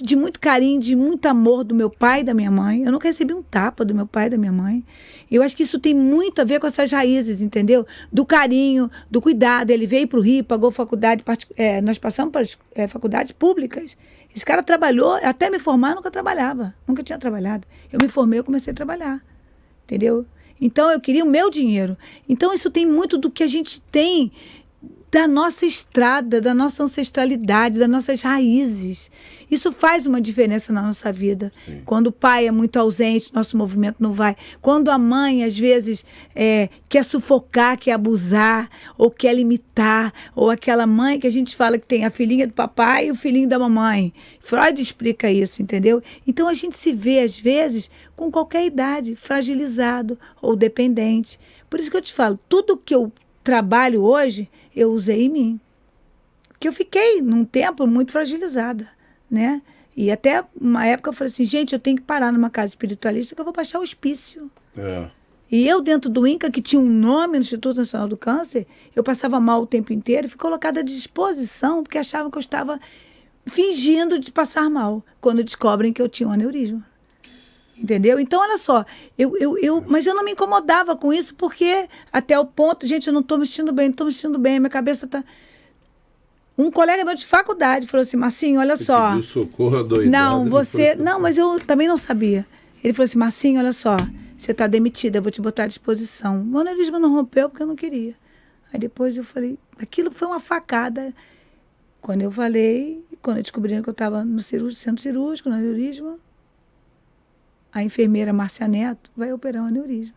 de muito carinho, de muito amor do meu pai e da minha mãe. Eu nunca recebi um tapa do meu pai e da minha mãe. Eu acho que isso tem muito a ver com essas raízes, entendeu? Do carinho, do cuidado. Ele veio para o Rio, pagou faculdade, nós passamos para faculdades públicas. Esse cara trabalhou, até me formar, eu nunca trabalhava. Nunca tinha trabalhado. Eu me formei, eu comecei a trabalhar. Entendeu? Então, eu queria o meu dinheiro. Então, isso tem muito do que a gente tem da nossa estrada, da nossa ancestralidade, das nossas raízes. Isso faz uma diferença na nossa vida. Sim. Quando o pai é muito ausente, nosso movimento não vai. Quando a mãe, às vezes, quer sufocar, quer abusar, ou quer limitar, ou aquela mãe que a gente fala que tem a filhinha do papai e o filhinho da mamãe. Freud explica isso, entendeu? Então, a gente se vê, às vezes, com qualquer idade, fragilizado ou dependente. Por isso que eu te falo, tudo que eu trabalho hoje, eu usei em mim. Porque eu fiquei, num tempo, muito fragilizada, né? E até uma época eu falei assim, gente, eu tenho que parar numa casa espiritualista que eu vou baixar o hospício. E eu, dentro do INCA, que tinha um nome no Instituto Nacional do Câncer, eu passava mal o tempo inteiro e fui colocada à disposição porque achavam que eu estava fingindo de passar mal, quando descobrem que eu tinha um aneurisma. Entendeu? Então, olha só, mas eu não me incomodava com isso porque até o ponto, gente, eu não estou me sentindo bem, minha cabeça está... Um colega meu de faculdade falou assim, Marcinho, olha só. Pediu socorro adoidado. Não, você... Não, mas eu também não sabia. Ele falou assim, Marcinho, olha só, você está demitida, eu vou te botar à disposição. O aneurisma não rompeu porque eu não queria. Aí depois eu falei, aquilo foi uma facada. Quando eu descobriram que eu estava no centro cirúrgico, no aneurisma, a enfermeira Márcia Neto vai operar um aneurisma.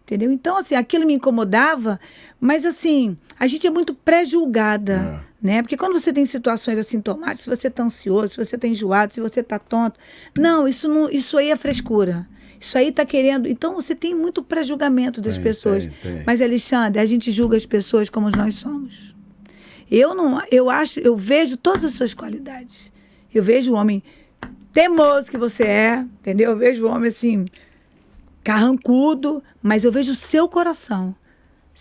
Entendeu? Então, assim, aquilo me incomodava, mas, assim, a gente é muito pré-julgada, né? Porque quando você tem situações assintomáticas, se você está ansioso, se você está enjoado, se você está tonto... Não, isso aí é frescura. Isso aí está querendo... Então, você tem muito pré-julgamento das pessoas. Tem. Mas, Alexandre, a gente julga as pessoas como nós somos. Eu vejo todas as suas qualidades. Eu vejo o homem teimoso que você é, entendeu? Eu vejo o homem, assim... carrancudo, mas eu vejo o seu coração.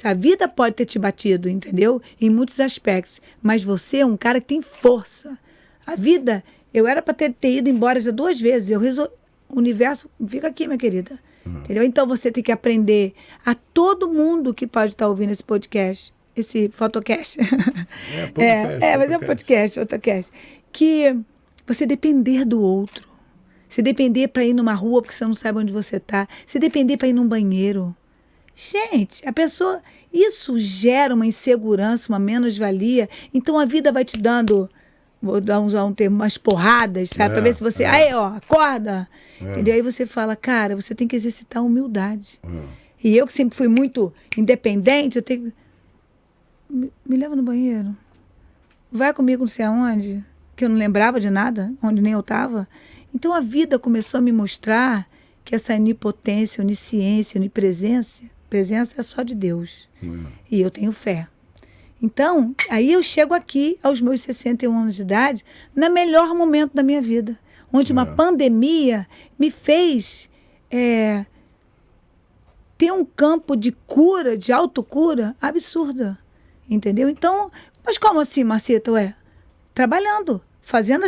A vida pode ter te batido, entendeu? Em muitos aspectos. Mas você é um cara que tem força. A vida, eu era para ter ido embora já 2 vezes. O universo fica aqui, minha querida. Entendeu? Então você tem que aprender a todo mundo que pode estar ouvindo esse podcast, esse fotocast. Mas é um podcast, fotocast. Que você depender do outro. Se depender para ir numa rua porque você não sabe onde você está. Se depender para ir num banheiro. Gente, a pessoa... Isso gera uma insegurança, uma menos-valia. Então a vida vai te dando... Vou usar um termo, umas porradas, sabe? Para ver se você... Aí, ó, acorda. Entendeu? Aí você fala, cara, você tem que exercitar a humildade. E eu que sempre fui muito independente, eu tenho... Me leva no banheiro. Vai comigo não sei aonde. Que eu não lembrava de nada, onde nem eu estava. Então, a vida começou a me mostrar que essa onipotência, onisciência, onipresença, presença é só de Deus. E eu tenho fé. Então, aí eu chego aqui, aos meus 61 anos de idade, no melhor momento da minha vida, onde uma pandemia me fez ter um campo de cura, de autocura, absurda. Entendeu? Então, mas como assim, Marcita? Trabalhando, fazendo...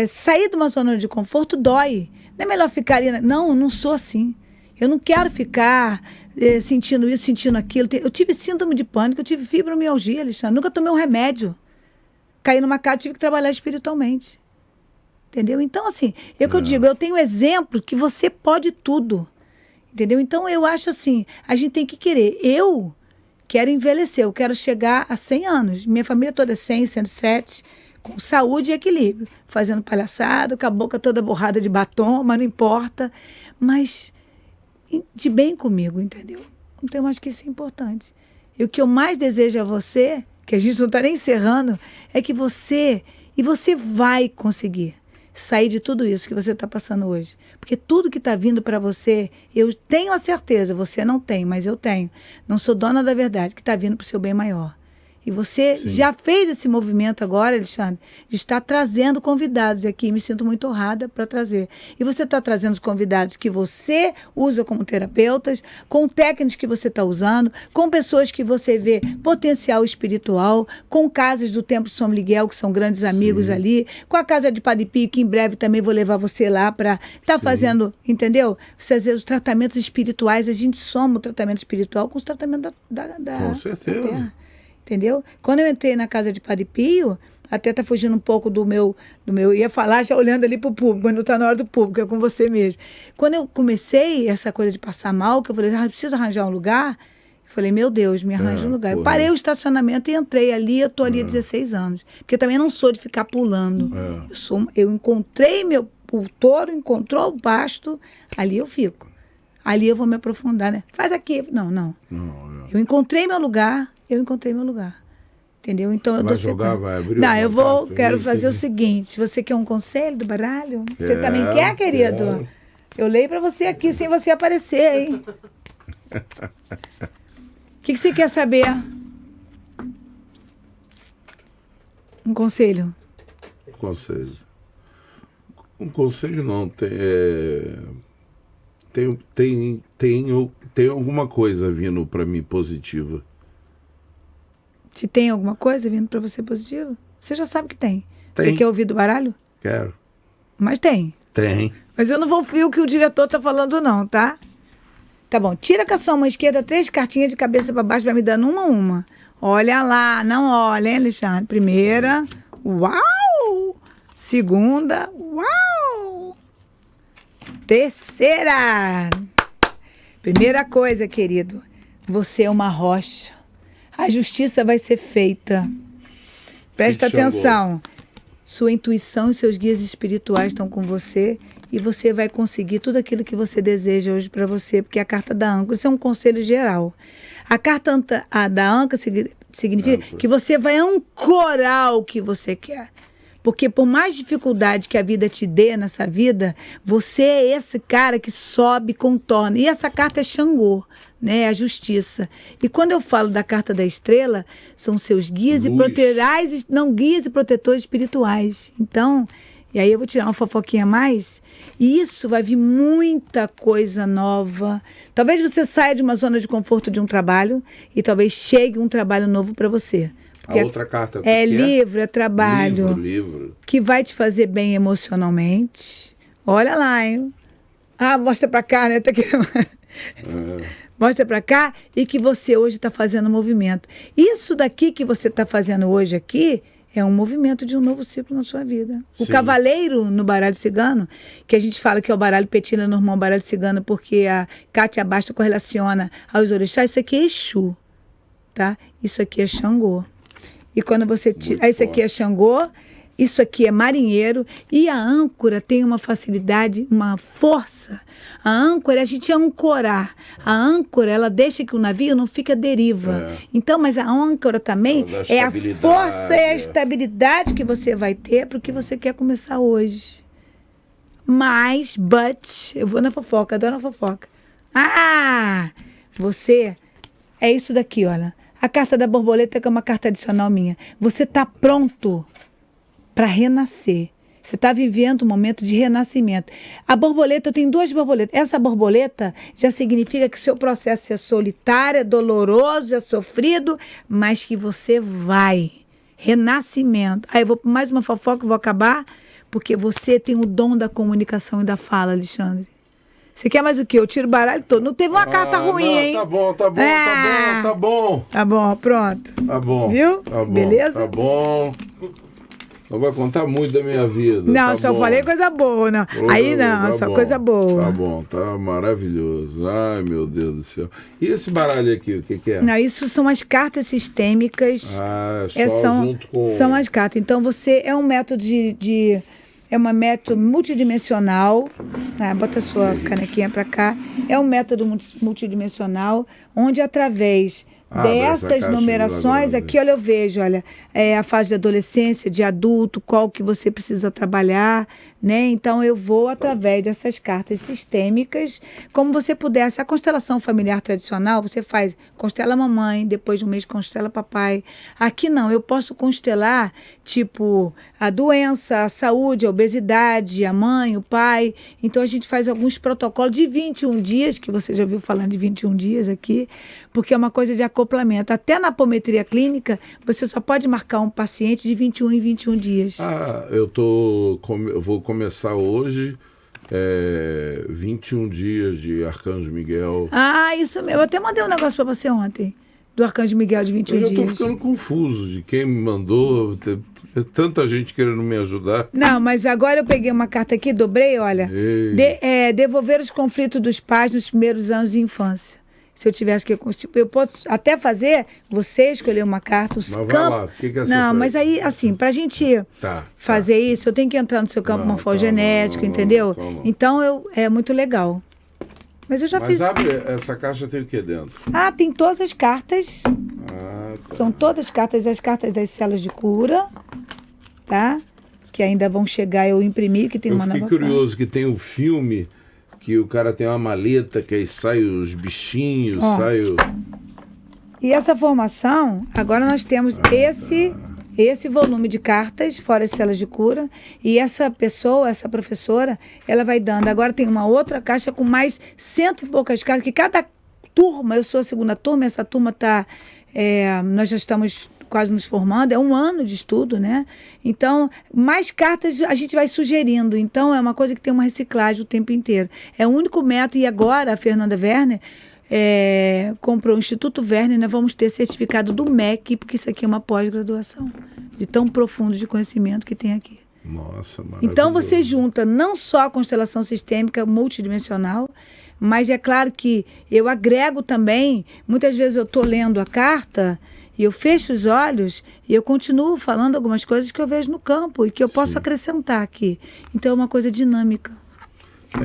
sair de uma zona de conforto dói. Não é melhor ficar ali... Não, eu não sou assim. Eu não quero ficar sentindo isso, sentindo aquilo. Eu tive síndrome de pânico, eu tive fibromialgia, Alexandre. Nunca tomei um remédio. Caí numa casa, tive que trabalhar espiritualmente. Entendeu? Então, assim, é o que eu digo, eu tenho exemplo que você pode tudo. Entendeu? Então, eu acho assim, a gente tem que querer. Eu quero envelhecer, eu quero chegar a 100 anos. Minha família toda é 100, 107, com saúde e equilíbrio. Fazendo palhaçada, com a boca toda borrada de batom, mas não importa. Mas de bem comigo, entendeu? Então, eu acho que isso é importante. E o que eu mais desejo a você, que a gente não está nem encerrando, é que você vai conseguir sair de tudo isso que você está passando hoje. Porque tudo que está vindo para você, eu tenho a certeza, você não tem, mas eu tenho. Não sou dona da verdade, que está vindo para o seu bem maior. E você já fez esse movimento agora, Alexandre, de estar trazendo convidados aqui. Me sinto muito honrada para trazer. E você está trazendo os convidados que você usa como terapeutas, com técnicas que você está usando, com pessoas que você vê potencial espiritual, com casas do Templo São Miguel, que são grandes amigos ali, com a Casa de Padre Pio, que em breve também vou levar você lá para estar fazendo, entendeu? Você fazer os tratamentos espirituais, a gente soma o tratamento espiritual com os tratamentos da Com certeza. Da terra. Entendeu? Quando eu entrei na Casa de Padre Pio, até está fugindo um pouco do meu... ia falar já olhando ali para o público, mas não está na hora do público, é com você mesmo. Quando eu comecei essa coisa de passar mal, que eu falei, preciso arranjar um lugar, eu falei, meu Deus, me arranja um lugar. Eu parei o estacionamento e entrei ali, eu estou ali há 16 anos. Porque eu também não sou de ficar pulando. Eu encontrei o touro, encontrou o pasto, ali eu fico. Ali eu vou me aprofundar, né? Faz aqui. Não. Eu encontrei meu lugar, entendeu? Então eu vai jogar, vai abrir? Não, quero fazer o seguinte, você quer um conselho do baralho? Você também quer, querido? Eu leio para você aqui sem você aparecer, hein? O que você quer saber? Um conselho. Conselho. Um conselho não, tem alguma coisa vindo para mim positiva. Se tem alguma coisa vindo para você positiva, você já sabe que tem. Tem. Você quer ouvir do baralho? Quero. Mas tem. Tem. Mas eu não vou ouvir o que o diretor tá falando não, tá? Tá bom, tira com a sua mão esquerda 3 cartinhas de cabeça para baixo, vai me dando uma a uma. Olha lá, não olha, hein, Alexandre? Primeira, uau! Segunda, uau! Terceira! Primeira coisa, querido, você é uma rocha. A justiça vai ser feita. Presta atenção. Sua intuição e seus guias espirituais estão com você e você vai conseguir tudo aquilo que você deseja hoje para você, porque a carta da âncora, isso é um conselho geral. A carta da âncora significa que você vai ancorar o que você quer. Porque por mais dificuldade que a vida te dê nessa vida, você é esse cara que sobe, contorna. E essa carta é Xangô, né? A justiça. E quando eu falo da carta da estrela, são seus guias e protetores, não guias e protetores espirituais. Então, e aí eu vou tirar uma fofoquinha a mais, e isso vai vir muita coisa nova. Talvez você saia de uma zona de conforto de um trabalho e talvez chegue um trabalho novo para você. A outra carta é livro, é trabalho. Livro. Que vai te fazer bem emocionalmente. Olha lá, hein? Ah, mostra pra cá, né? Tá aqui. Mostra pra cá e que você hoje está fazendo movimento. Isso daqui que você está fazendo hoje aqui é um movimento de um novo ciclo na sua vida. O cavaleiro no baralho cigano, que a gente fala que é o baralho Petina no irmão baralho cigano, porque a Kátia Basta correlaciona aos orixás, isso aqui é Exu, tá? Isso aqui é Xangô. E quando você tira... Esse aqui é Xangô, isso aqui é marinheiro, e a âncora tem uma facilidade, uma força. A âncora é a gente ancorar. A âncora, ela deixa que o navio não fique à deriva. Então, mas a âncora também é a força e a estabilidade que você vai ter para o que você quer começar hoje. Mas, eu vou na fofoca, adoro na fofoca. Ah, você, é isso daqui, olha. A carta da borboleta, que é uma carta adicional minha. Você está pronto para renascer. Você está vivendo um momento de renascimento. A borboleta, eu tenho 2 borboletas. Essa borboleta já significa que seu processo é solitário, é doloroso, é sofrido, mas que você vai. Renascimento. Aí eu vou para mais uma fofoca, vou acabar, porque você tem o dom da comunicação e da fala, Alexandre. Você quer mais o quê? Eu tiro o baralho todo. Não teve uma carta ruim, não, hein? Tá bom. Tá bom, pronto. Tá bom. Viu? Tá bom, beleza? Tá bom. Não vai contar muito da minha vida. Não, tá só bom. falei coisa boa, não. Aí não, tá só bom, coisa boa. Tá bom, tá maravilhoso. Ai, meu Deus do céu. E esse baralho aqui, o que é? Não, isso são as cartas sistêmicas. Junto com... São as cartas. Então, você é um método é um método multidimensional. Bota a sua canequinha para cá. É um método multidimensional, onde através dessas numerações, aqui, olha, eu vejo, olha, a fase de adolescência, de adulto, qual que você precisa trabalhar, né? Então, eu vou através dessas cartas sistêmicas, como você pudesse. A constelação familiar tradicional, você faz, constela mamãe, depois de um mês constela papai. Aqui não, eu posso constelar, tipo, a doença, a saúde, a obesidade, a mãe, o pai. Então, a gente faz alguns protocolos de 21 dias, que você já ouviu falando de 21 dias aqui, porque é uma coisa de acoplamento. Até na apometria clínica, você só pode marcar um paciente de 21 em 21 dias. Eu vou começar hoje 21 dias de Arcanjo Miguel. Isso mesmo. Eu até mandei um negócio para você ontem, do Arcanjo Miguel de 21 dias. Eu já estou ficando confuso de quem me mandou. Tanta gente querendo me ajudar. Não, mas agora eu peguei uma carta aqui, dobrei, olha. Devolver os conflitos dos pais nos primeiros anos de infância. Se eu tivesse que... Eu posso até fazer, você escolher uma carta, os campos... Vai lá, o que é não, mas aí, assim, pra gente fazer isso, eu tenho que entrar no seu campo morfogenético, entendeu? Então, é muito legal. Mas eu já fiz... Mas abre, essa caixa tem o que dentro? Tem todas as cartas. São todas cartas, as cartas das células de cura, tá? Que ainda vão chegar, eu imprimi, que tem uma nova... Eu fiquei curioso que tem um filme... que o cara tem uma maleta, que aí sai os bichinhos, E essa formação, agora nós temos esse volume de cartas, fora as células de cura, e essa pessoa, essa professora, ela vai dando. Agora tem uma outra caixa com mais 100 e poucas cartas, que cada turma, eu sou a segunda turma, essa turma está, nós já estamos quase nos formando, é um ano de estudo, né? Então, mais cartas a gente vai sugerindo. Então, é uma coisa que tem uma reciclagem o tempo inteiro. É o único método, e agora a Fernanda Werner comprou o Instituto Werner, nós vamos ter certificado do MEC, porque isso aqui é uma pós-graduação, de tão profundo de conhecimento que tem aqui. Nossa, maravilhoso. Então, você junta não só a constelação sistêmica multidimensional, mas é claro que eu agrego também, muitas vezes eu estou lendo a carta e eu fecho os olhos e eu continuo falando algumas coisas que eu vejo no campo e que eu posso acrescentar aqui. Então é uma coisa dinâmica.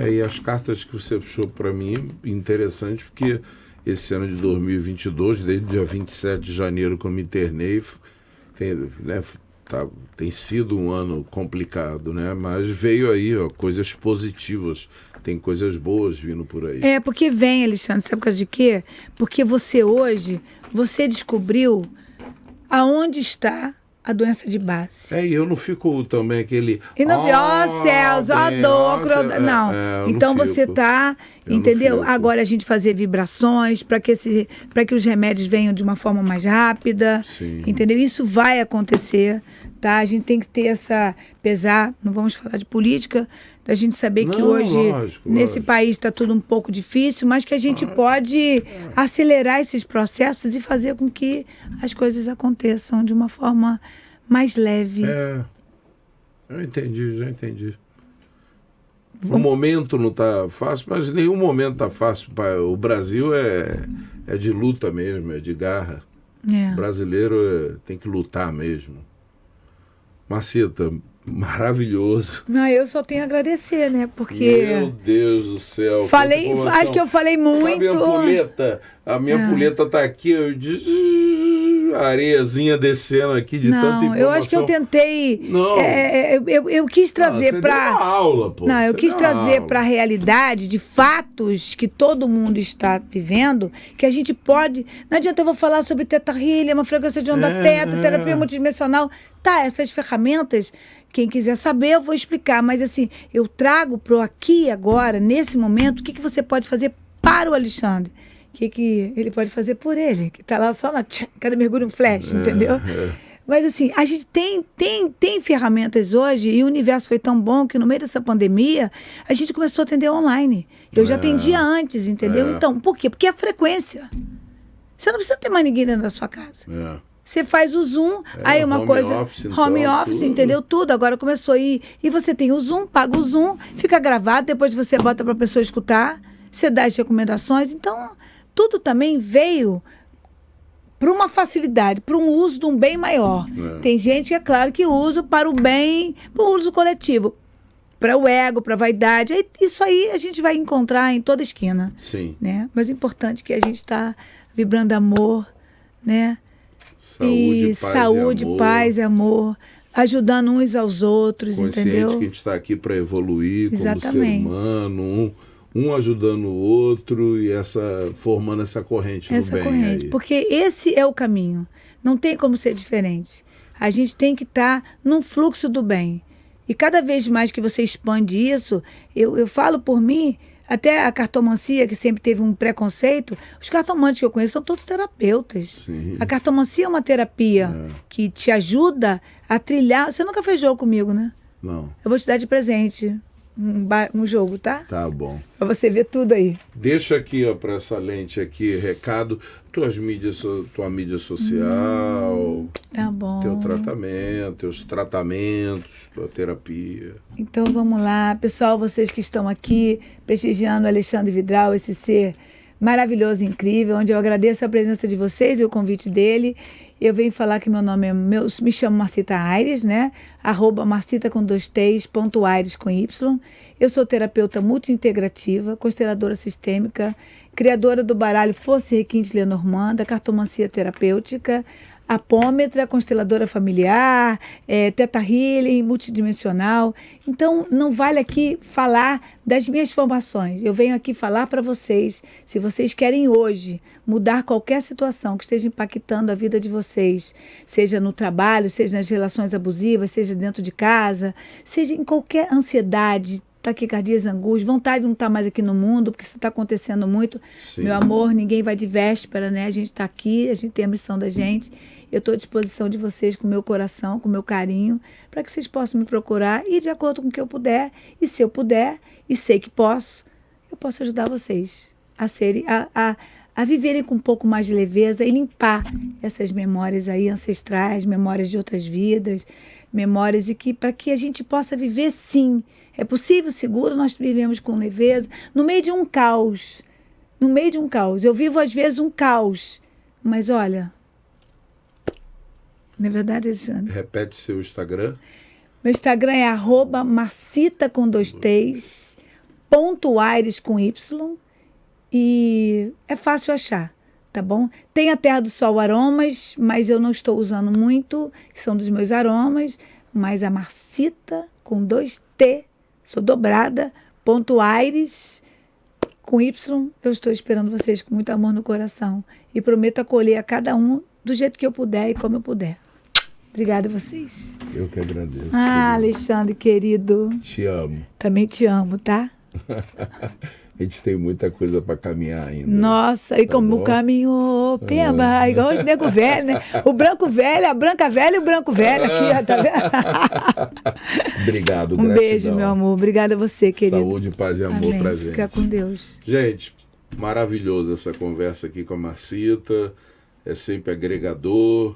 E as cartas que você puxou para mim, interessante, porque esse ano de 2022, desde o dia 27 de janeiro que eu me internei, tem sido um ano complicado, né? Mas veio aí coisas positivas, tem coisas boas vindo por aí. Porque vem, Alexandre, sabe por causa de quê? Porque você hoje, você descobriu aonde está a doença de base. E eu não fico também aquele... E não vi, céus, dor, não. Então você está, entendeu? Agora a gente fazer vibrações para que os remédios venham de uma forma mais rápida. Sim. Entendeu? Isso vai acontecer, tá? A gente tem que ter não vamos falar de política, da gente saber que hoje, nesse país, está tudo um pouco difícil, mas que a gente pode acelerar esses processos e fazer com que as coisas aconteçam de uma forma mais leve. Eu entendi, já entendi. O momento não está fácil, mas nenhum momento está fácil. O Brasil é de luta mesmo, é de garra. O brasileiro tem que lutar mesmo. Marcita, maravilhoso. Não, eu só tenho a agradecer, né? Porque... Meu Deus do céu. Acho que eu falei muito. Sabe a ampulheta? A minha ampulheta está aqui, a areiazinha descendo aqui de tanta informação. Eu acho que eu tentei... Não. Eu quis trazer para... aula, pô. Não, eu quis trazer para a realidade de fatos que todo mundo está vivendo, que a gente pode... Não adianta eu vou falar sobre Theta Healing, uma frequência de onda teta, terapia multidimensional. Essas ferramentas, quem quiser saber, eu vou explicar. Mas assim, eu trago para o aqui e agora, nesse momento, o que você pode fazer para o Alexandre. O que ele pode fazer por ele, que está lá só na cada mergulho um flash, entendeu? Mas assim, a gente tem ferramentas hoje e o universo foi tão bom que no meio dessa pandemia a gente começou a atender online. Eu já atendia antes, entendeu? Então, por quê? Porque é a frequência. Você não precisa ter mais ninguém dentro da sua casa. Você faz o Zoom, aí uma coisa... Home office, entendeu? Tudo. Agora começou a ir. E você tem o Zoom, paga o Zoom, fica gravado, depois você bota para a pessoa escutar, você dá as recomendações. Então, tudo também veio para uma facilidade, para um uso de um bem maior. Tem gente que, é claro, que usa para o bem, para o uso coletivo, para o ego, para a vaidade. Isso aí a gente vai encontrar em toda esquina. Sim. Né? Mas o importante é que a gente está vibrando amor, né? Saúde, paz e amor, ajudando uns aos outros, consciente, entendeu? Que a gente está aqui para evoluir como ser humano, um ajudando o outro e formando essa corrente do bem. Aí. Porque esse é o caminho. Não tem como ser diferente. A gente tem que estar num fluxo do bem. E cada vez mais que você expande isso, eu falo por mim. Até a cartomancia, que sempre teve um preconceito, os cartomantes que eu conheço são todos terapeutas. Sim. A cartomancia é uma terapia que te ajuda a trilhar. Você nunca fez jogo comigo, né? Não. Eu vou te dar de presente um jogo, tá? Tá bom. Pra você ver tudo aí. Deixa aqui, para essa lente aqui, recado, tua mídia social, tá bom. Teu tratamento, teus tratamentos, tua terapia. Então vamos lá, pessoal, vocês que estão aqui prestigiando o Alexandre Vidal, esse ser maravilhoso, incrível, onde eu agradeço a presença de vocês e o convite dele. Eu venho falar que meu nome me chamo Marcita Aires, né? @Marcita com 2 T's, @Aires com Y. Eu sou terapeuta multi-integrativa, consteladora sistêmica, criadora do baralho Força e Requinte Lenormand, da cartomancia terapêutica, apômetra, consteladora familiar, teta healing, multidimensional. Então, não vale aqui falar das minhas formações. Eu venho aqui falar para vocês, se vocês querem hoje mudar qualquer situação que esteja impactando a vida de vocês, seja no trabalho, seja nas relações abusivas, seja dentro de casa, seja em qualquer ansiedade, taquicardias, angústias, vontade de não estar mais aqui no mundo, porque isso está acontecendo muito. Sim. Meu amor, ninguém vai de véspera, né? A gente está aqui, a gente tem a missão da gente. Eu estou à disposição de vocês com o meu coração, com o meu carinho, para que vocês possam me procurar e de acordo com o que eu puder. E se eu puder, e sei que posso, eu posso ajudar vocês a viverem com um pouco mais de leveza e limpar essas memórias aí ancestrais, memórias de outras vidas, memórias para que a gente possa viver sim. É possível, seguro, nós vivemos com leveza, no meio de um caos. No meio de um caos. Eu vivo, às vezes, um caos. Mas, olha... Não é verdade, Alexandre? Repete seu Instagram. Meu Instagram é @marcita com 2 T's, .aires com Y. E é fácil achar, tá bom? Tem a Terra do Sol Aromas, mas eu não estou usando muito, que são dos meus aromas. Mas a Marcita com 2 T, sou dobrada, .aires com Y. Eu estou esperando vocês com muito amor no coração. E prometo acolher a cada um do jeito que eu puder e como eu puder. Obrigada a vocês. Eu que agradeço. Alexandre, querido. Te amo. Também te amo, tá? A gente tem muita coisa para caminhar ainda. Nossa, e como caminhou, Pemba, igual os nego velho, né? O branco velho, a branca velha e o branco velho aqui, ó, tá vendo? Obrigado, gratidão. Beijo, meu amor. Obrigada a você, querido. Saúde, paz e amor pra gente. Fica com Deus. Gente, maravilhoso essa conversa aqui com a Marcita. É sempre agregador.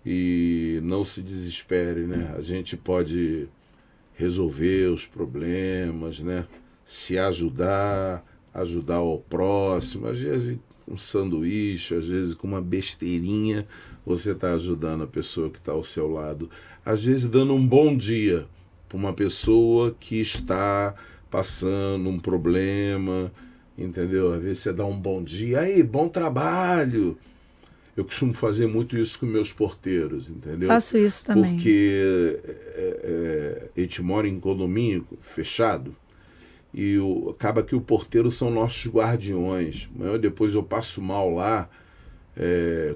E não se desespere, né? A gente pode resolver os problemas, né? Se ajudar, ajudar ao próximo. Às vezes com um sanduíche, às vezes com uma besteirinha, você está ajudando a pessoa que está ao seu lado. Às vezes dando um bom dia para uma pessoa que está passando um problema, entendeu? Às vezes você dá um bom dia, aí, bom trabalho. Eu costumo fazer muito isso com meus porteiros, entendeu? Faço isso também. Porque a gente mora em condomínio fechado e acaba que o porteiro são nossos guardiões. Depois eu passo mal lá,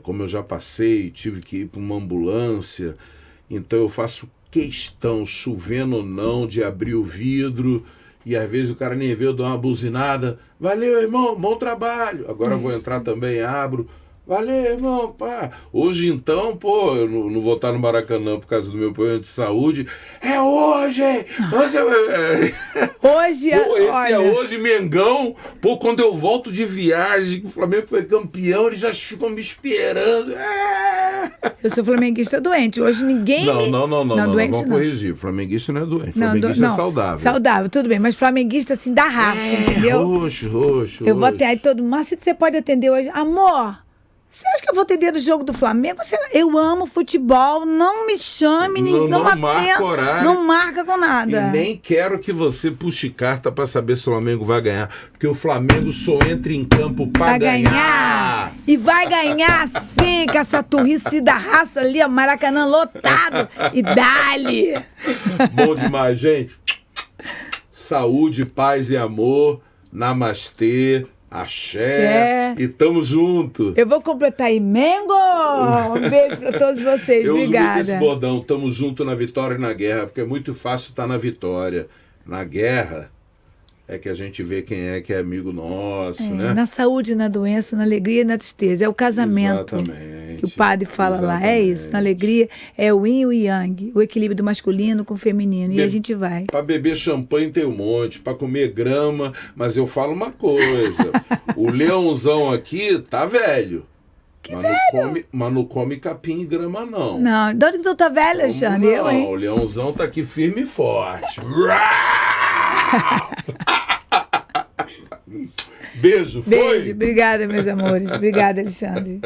como eu já passei, tive que ir para uma ambulância. Então eu faço questão, chovendo ou não, de abrir o vidro e às vezes o cara nem vê, eu dou uma buzinada. Valeu, irmão, bom trabalho. Agora eu vou entrar também, abro. Valeu, irmão, pá. Hoje, então, pô, eu não vou estar no Maracanã por causa do meu problema de saúde. É hoje! Hoje pô, esse olha... é hoje, Mengão. Pô, quando eu volto de viagem, que o Flamengo foi campeão, eles já ficam me esperando. Eu sou flamenguista doente. Hoje ninguém Não, doente, vamos corrigir. Flamenguista não é doente. Flamenguista é saudável. Saudável, tudo bem. Mas flamenguista, assim, da raça, entendeu? Roxo. Eu vou até aí todo mundo. Mas se você pode atender hoje... Amor... Você acha que eu vou atender do jogo do Flamengo? Eu amo futebol, não me chame, não marca horário. Não marca com nada. E nem quero que você puxe carta para saber se o Flamengo vai ganhar, porque o Flamengo só entra em campo para ganhar. E vai ganhar sim, com essa turrice da raça ali, o Maracanã lotado. E dali. Bom demais, gente. Saúde, paz e amor. Namastê. Axé. E tamo junto. Eu vou completar aí, Mengo! Um beijo pra todos vocês, obrigada. Eu uso esse bordão, tamo junto na vitória e na guerra, porque é muito fácil estar na vitória. Na guerra é que a gente vê quem é que é amigo nosso, né? Na saúde, na doença, na alegria e na tristeza. É o casamento. Exatamente. Que o padre fala lá. É isso. Na alegria é o yin e o yang. O equilíbrio do masculino com o feminino. E a gente vai. Para beber champanhe tem um monte. Para comer grama. Mas eu falo uma coisa. O leãozão aqui tá velho. Mas não come capim e grama, não. Não. De onde que tu tá velho, Alexandre? Eu, hein? O leãozão tá aqui firme e forte. Beijo, foi? Beijo, obrigada, meus amores. Obrigada, Alexandre.